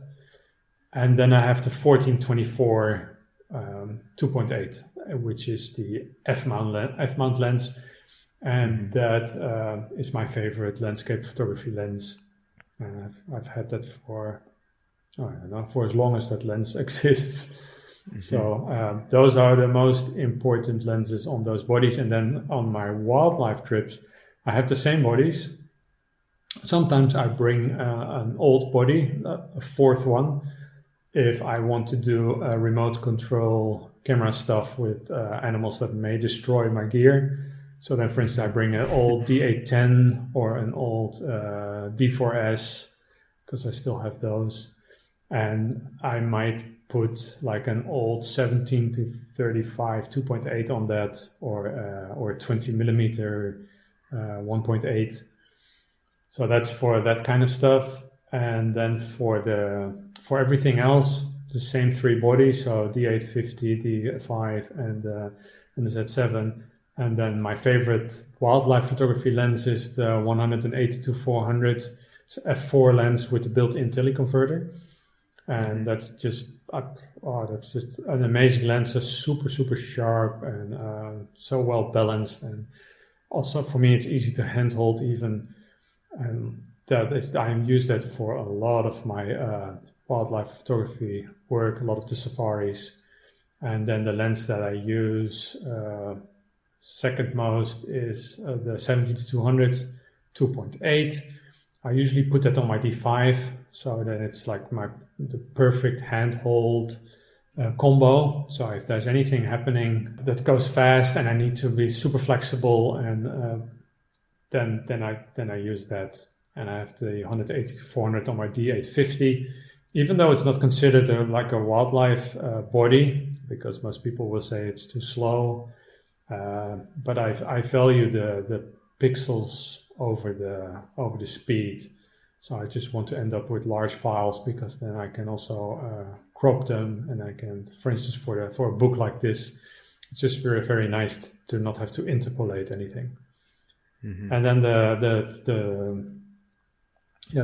And then I have the 14-24 2.8, which is the F-mount lens, and that is my favorite landscape photography lens. I've had that for for as long as that lens exists. So those are the most important lenses on those bodies. And then on my wildlife trips, I have the same bodies. Sometimes I bring an old body, a 4th one, if I want to do remote control camera stuff with animals that may destroy my gear. So then, for instance, I bring an old D810 or an old D4S, because I still have those. And I might put like an old 17 to 35 2.8 on that, or 20 millimeter 1.8. So that's for that kind of stuff. And then for everything else, the same three bodies, so D850, D5, and the Z7. And then my favorite wildlife photography lens is the 180-400 f4 lens with the built-in teleconverter. And that's just an amazing lens. It's super sharp and so well balanced. And also for me, it's easy to handhold even. And I use that for a lot of my wildlife photography work, a lot of the safaris. And then the lens that I use second most is the 70-200 2.8. I usually put that on my D5, so then it's like the perfect handhold combo. So if there's anything happening that goes fast and I need to be super flexible, and then I use that. And I have the 180-400 on my D850, even though it's not considered like a wildlife body, because most people will say it's too slow. But I value the pixels over the speed. So I just want to end up with large files, because then I can also crop them, and I can, for instance, for a book like this, it's just very, very nice to not have to interpolate anything. Mm-hmm. And then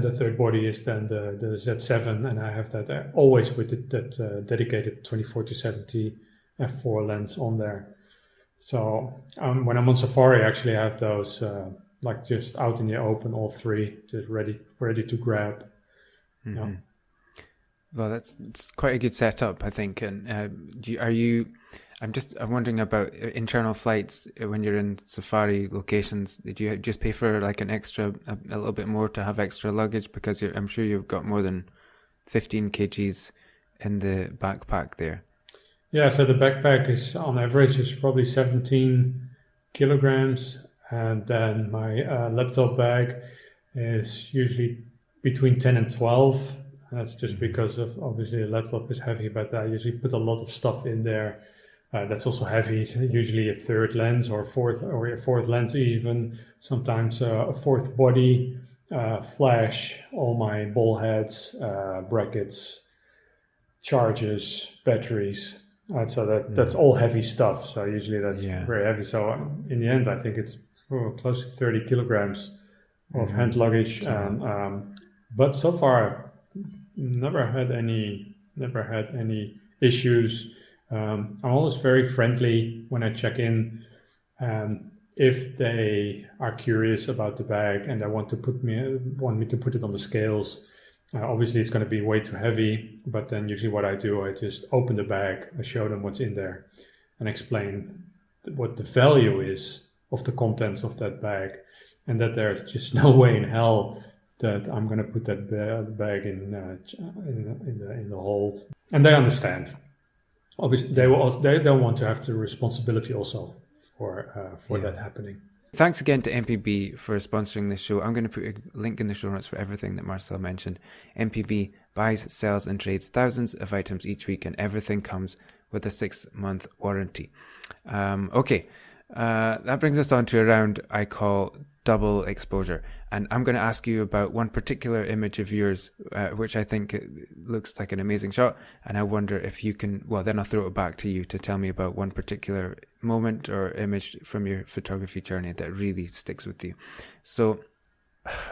the third body is then the Z7, and I have that always with that dedicated 24-70 f4 lens on there. So when I'm on safari, actually I have those like just out in the open, all three, just ready to grab. Mm-hmm. Yeah. Well, it's quite a good setup, I think. And I'm wondering about internal flights when you're in safari locations. Did you just pay for like a little bit more to have extra luggage? Because I'm sure you've got more than 15 kgs in the backpack there. Yeah, so the backpack is on average is probably 17 kilograms. And then my laptop bag is usually between 10 and 12. And that's just because of, obviously, a laptop is heavy, but I usually put a lot of stuff in there. That's also heavy, usually a third lens or a fourth lens even. Sometimes a fourth body, flash, all my ball heads, brackets, chargers, batteries. So that's all heavy stuff. So usually that's very heavy. So in the end, I think it's close to 30 kilograms of hand luggage. But so far, never had any issues. I'm always very friendly when I check in. If they are curious about the bag and they want me to put it on the scales, obviously it's going to be way too heavy. But then usually what I do, I just open the bag, I show them what's in there, and explain what the value is of the contents of that bag, and that there's just no way in hell that I'm going to put that bag in the hold, and they understand. Obviously, they don't want to have the responsibility also for that happening. Thanks again to MPB for sponsoring this show. I'm going to put a link in the show notes for everything that Marsel mentioned. MPB buys, sells and trades thousands of items each week, and everything comes with a 6-month warranty. That brings us on to a round I call double exposure. And I'm going to ask you about one particular image of yours, which I think looks like an amazing shot. And I wonder if you can, then I'll throw it back to you to tell me about one particular moment or image from your photography journey that really sticks with you. So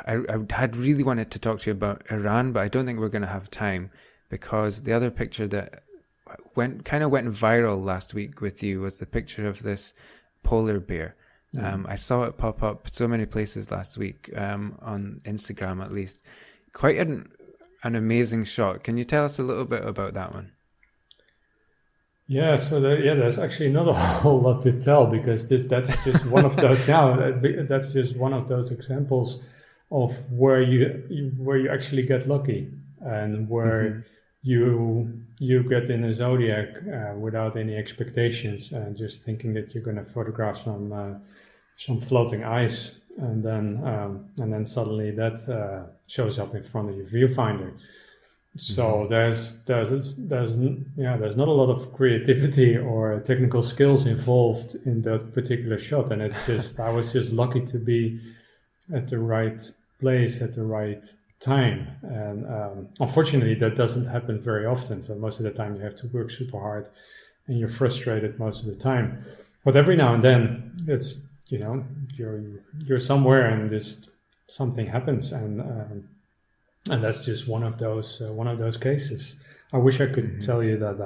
I had really wanted to talk to you about Iran, but I don't think we're going to have time, because the other picture that went viral last week with you was the picture of this polar bear. I saw it pop up so many places last week, on Instagram at least. Quite an amazing shot. Can you tell us a little bit about that one? Yeah, so there's actually not a whole lot to tell, because that's just one of those that's just one of those examples of where you actually get lucky, and where you get in a zodiac without any expectations, and just thinking that you're going to photograph some floating ice, and then suddenly that shows up in front of your viewfinder. So there's not a lot of creativity or technical skills involved in that particular shot, and it's just I was just lucky to be at the right place at the right time, and unfortunately that doesn't happen very often. So most of the time you have to work super hard, and you're frustrated most of the time. But every now and then it's you're somewhere and just something happens, and that's just one of those cases. I wish I could tell you that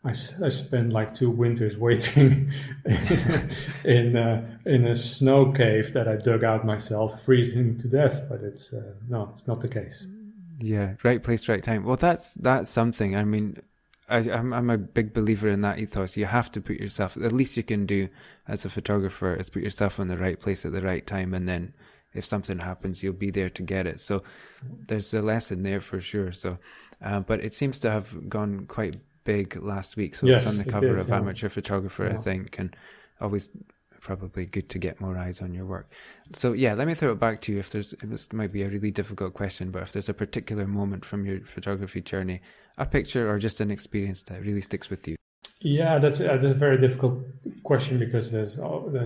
I spent like 2 winters waiting in a snow cave that I dug out myself, freezing to death. But it's not the case. Yeah, right place, right time. Well, that's something. I mean, I'm a big believer in that ethos. You have to put yourself. The least you can do as a photographer is put yourself in the right place at the right time, and then if something happens, you'll be there to get it. So there's a lesson there for sure. So, but it seems to have gone quite big last week. So yes, it's on the cover of yeah. Amateur Photographer, Yeah. I think, and always probably good to get more eyes on your work. So yeah, let me throw it back to you. This might be a really difficult question, but if there's a particular moment from your photography journey, a picture or just an experience that really sticks with you. Yeah, that's a very difficult question because there's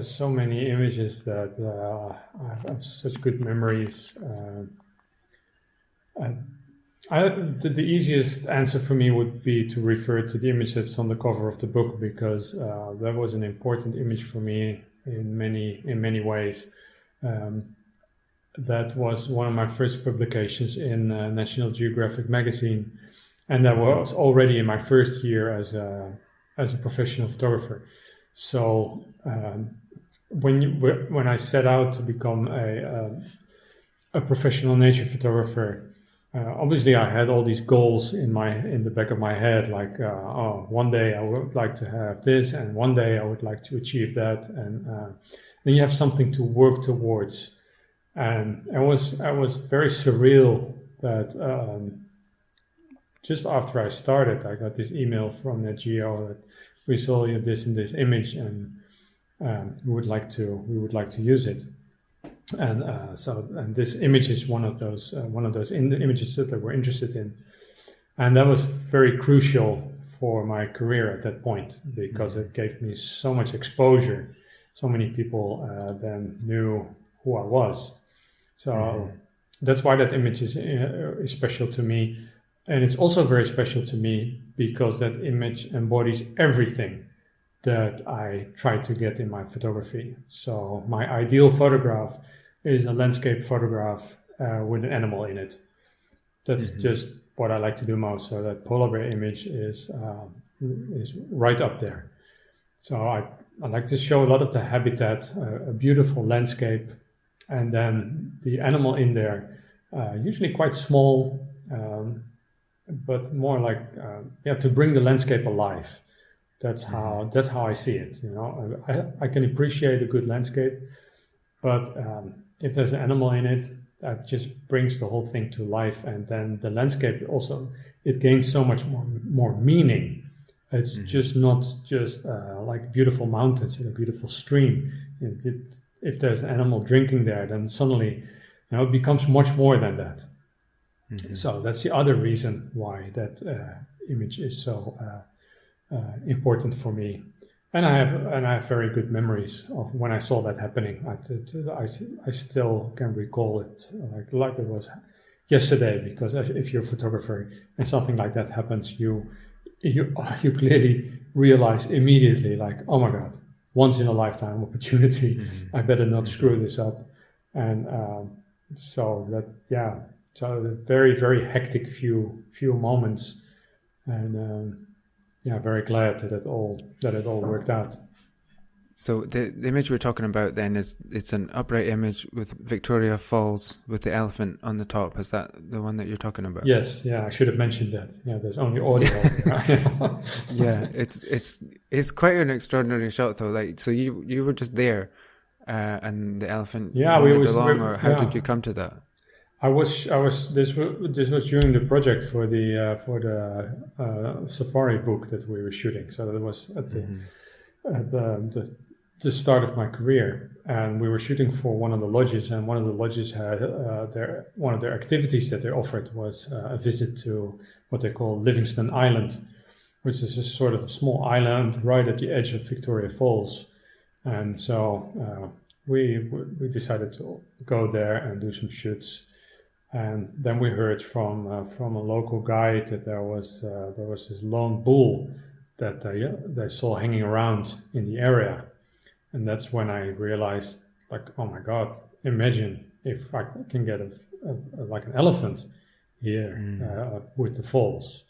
so many images that I have such good memories. The easiest answer for me would be to refer to the image that's on the cover of the book, because that was an important image for me in many ways. That was one of my first publications in National Geographic magazine, and that was already in my first year as a professional photographer. So when I set out to become a professional nature photographer, obviously I had all these goals in the back of my head, like one day I would like to have this, and one day I would like to achieve that, and then you have something to work towards. And it was very surreal that just after I started, I got this email from Nat Geo that we saw this and this image, and we would like to use it. And and this image is one of those images that they were interested in, and that was very crucial for my career at that point, because it gave me so much exposure. So many people then knew who I was. So that's why that image is special to me. And it's also very special to me because that image embodies everything that I try to get in my photography. So my ideal photograph is a landscape photograph with an animal in it. That's just what I like to do most. So that polar bear image is right up there. So I like to show a lot of the habitat, a beautiful landscape, and then the animal in there, usually quite small, but more like to bring the landscape alive. That's how I see it. I can appreciate a good landscape, but if there's an animal in it, that just brings the whole thing to life, and then the landscape also, it gains so much more meaning. It's just not just like beautiful mountains and a beautiful stream. If there's an animal drinking there, then suddenly it becomes much more than that. So that's the other reason why that image is so important for me. And I have very good memories of when I saw that happening. I still can recall it like it was yesterday, because if you're a photographer and something like that happens, you clearly realize immediately, like, oh my God, once in a lifetime opportunity. I better not screw this up. And so the very, very hectic few moments, and very glad that it all worked out. So the image we're talking about then it's an upright image with Victoria Falls with the elephant on the top. Is that the one that you're talking about? Yes, I should have mentioned that. There's only audio. Yeah, it's quite an extraordinary shot though. Like, so you were just there, and the elephant wandered along, or how did you come to that? I was. This was during the project for the safari book that we were shooting. So that was at the the start of my career, and we were shooting for one of the lodges, and one of the lodges had one of their activities that they offered was a visit to what they call Livingston Island, which is a sort of a small island right at the edge of Victoria Falls. And so we decided to go there and do some shoots. And then we heard from a local guide that there was this lone bull that they saw hanging around in the area. And that's when I realized, like, oh my God, imagine if I can get like an elephant here with the falls.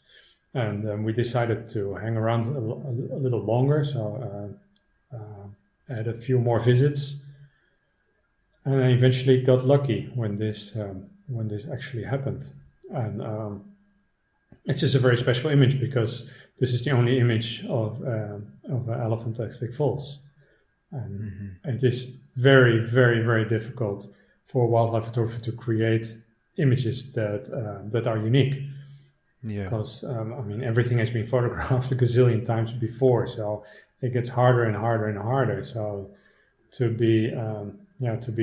And we decided to hang around a little longer. So I had a few more visits, and I eventually got lucky when this actually happened. And it's just a very special image because this is the only image of an elephant at Vic Falls. And it is very, very, very difficult for a wildlife photographer to create images that are unique. Yeah. Because everything has been photographed a gazillion times before, so it gets harder and harder and harder. So to be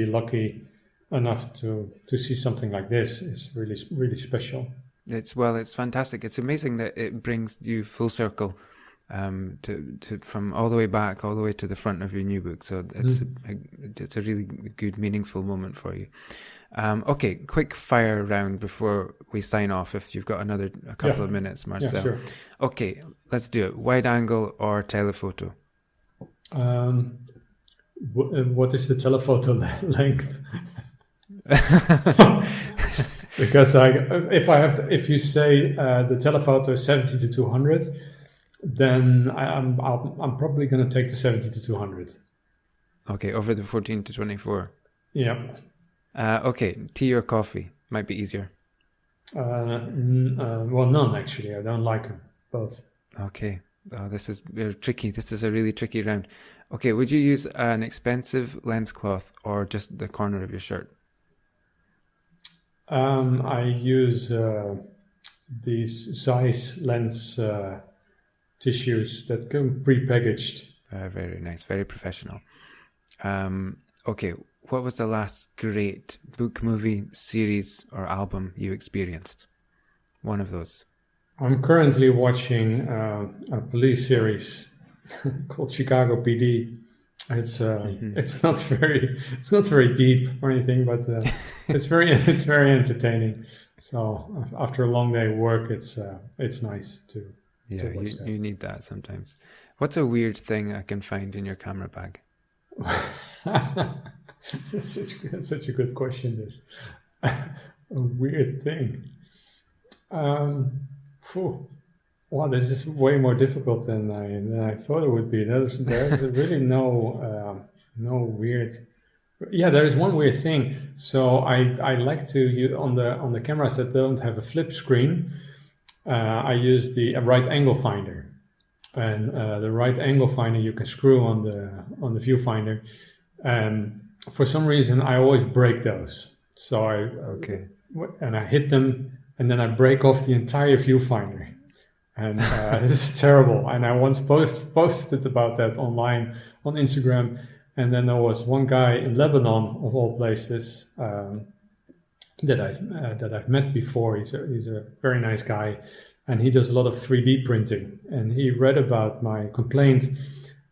lucky enough to see something like this is really, really special. It's fantastic. It's amazing that it brings you full circle. To from all the way back, all the way to the front of your new book. So it's a really good, meaningful moment for you. Okay, quick fire round before we sign off. If you've got a couple of minutes, Marcel. Yeah, sure. Okay, let's do it. Wide angle or telephoto? What is the telephoto length? Because if you say the telephoto is 70 to 200. Then I'm probably going to take the 70 to 200. Okay, over the 14 to 24. Yeah. Okay, tea or coffee? Might be easier. Well, none actually. I don't like them, both. Okay. Oh, this is tricky. This is a really tricky round. Okay, would you use an expensive lens cloth or just the corner of your shirt? I use these Zeiss lens tissues that come pre-packaged. Very nice, very professional. Okay, what was the last great book, movie, series, or album you experienced? One of those. I'm currently watching a police series called Chicago PD. It's not very deep or anything, but it's very entertaining. So after a long day of work, it's nice to. Yeah, you need that sometimes. What's a weird thing I can find in your camera bag? That's such a good question, this. A weird thing. Wow, this is way more difficult than I thought it would be. There's really no weird. Yeah, there is one weird thing. So I like to use on the cameras that don't have a flip screen. I use the right angle finder, and the right angle finder you can screw on the viewfinder. For some reason, I always break those. So I hit them, and then I break off the entire viewfinder, and this is terrible. And I once posted about that online on Instagram, and then there was one guy in Lebanon, of all places. That I've met before. He's a very nice guy, and he does a lot of 3D printing. And he read about my complaint,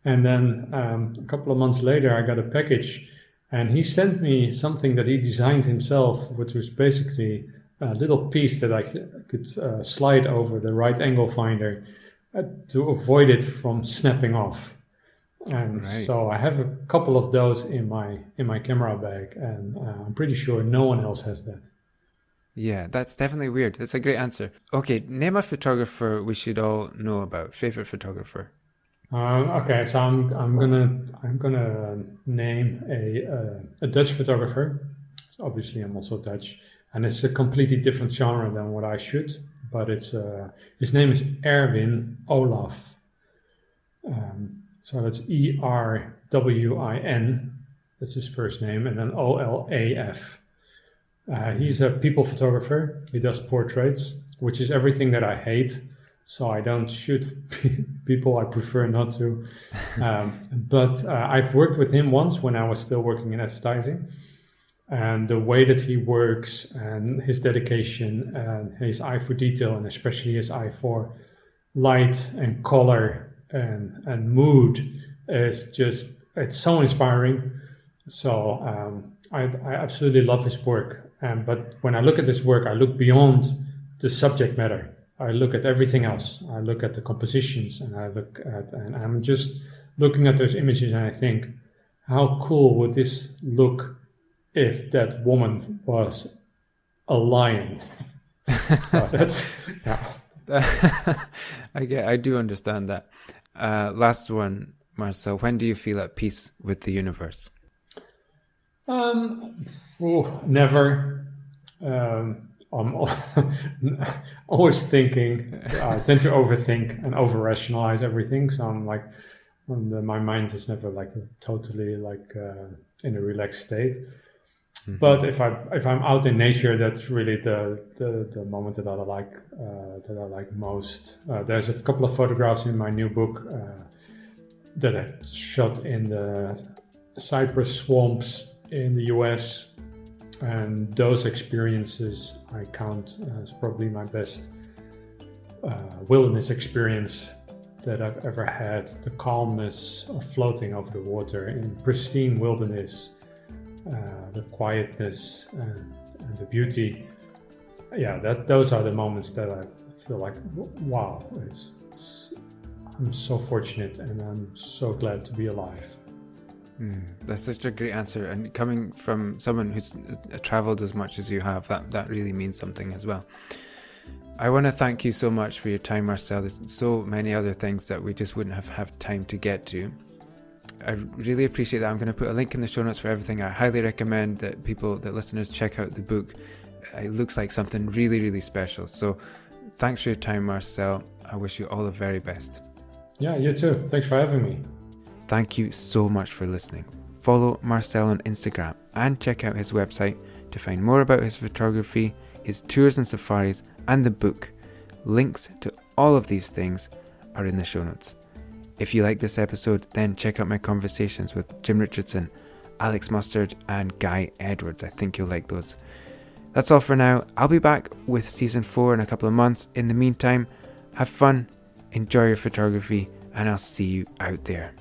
and then a couple of months later, I got a package, and he sent me something that he designed himself, which was basically a little piece that I could slide over the right angle finder to avoid it from snapping off. And so I have a couple of those in my camera bag, and I'm pretty sure no one else has that. Yeah, that's definitely weird. That's a great answer. Okay, name a photographer we should all know about. Favorite photographer? Okay, so I'm gonna name a Dutch photographer. So obviously, I'm also Dutch, and it's a completely different genre than what I shoot. But it's his name is Erwin Olaf. So that's Erwin. That's his first name, and then Olaf. He's a people photographer. He does portraits, which is everything that I hate. so I don't shoot people. I prefer not to. But I've worked with him once when I was still working in advertising. And the way that he works and his dedication and his eye for detail, and especially his eye for light and color and mood, is just, it's so inspiring. So I absolutely love his work. But when I look at his work, I look beyond the subject matter. I look at everything else. I look at the compositions, and and I'm just looking at those images, and I think, how cool would this look if that woman was a lion? So that's, yeah. I do understand that. Last one, Marsel. When do you feel at peace with the universe? Never. I'm always thinking. I tend to overthink and over-rationalize everything. So I'm like, my mind is never like totally like in a relaxed state. Mm-hmm. But if I'm out in nature, that's really the moment that I like most. There's a couple of photographs in my new book that I shot in the cypress swamps in the US, and those experiences I count as probably my best wilderness experience that I've ever had. The calmness of floating over the water in pristine wilderness, the quietness and the beauty. Yeah, those are the moments that I feel like, wow, I'm so fortunate and I'm so glad to be alive. That's such a great answer, and coming from someone who's traveled as much as you have, that really means something as well. I want to thank you so much for your time, Marsel. There's so many other things that we just wouldn't have time to get to. I really appreciate that. I'm going to put a link in the show notes for everything. I highly recommend that listeners check out the book. It looks like something really, really special. So thanks for your time, Marsel. I wish you all the very best. Yeah, you too. Thanks for having me. Thank you so much for listening. Follow Marsel on Instagram and check out his website to find more about his photography, his tours and safaris, and the book. Links to all of these things are in the show notes. If you like this episode, then check out my conversations with Jim Richardson, Alex Mustard, and Guy Edwards. I think you'll like those. That's all for now. I'll be back with season 4 in a couple of months. In the meantime, have fun, enjoy your photography, and I'll see you out there.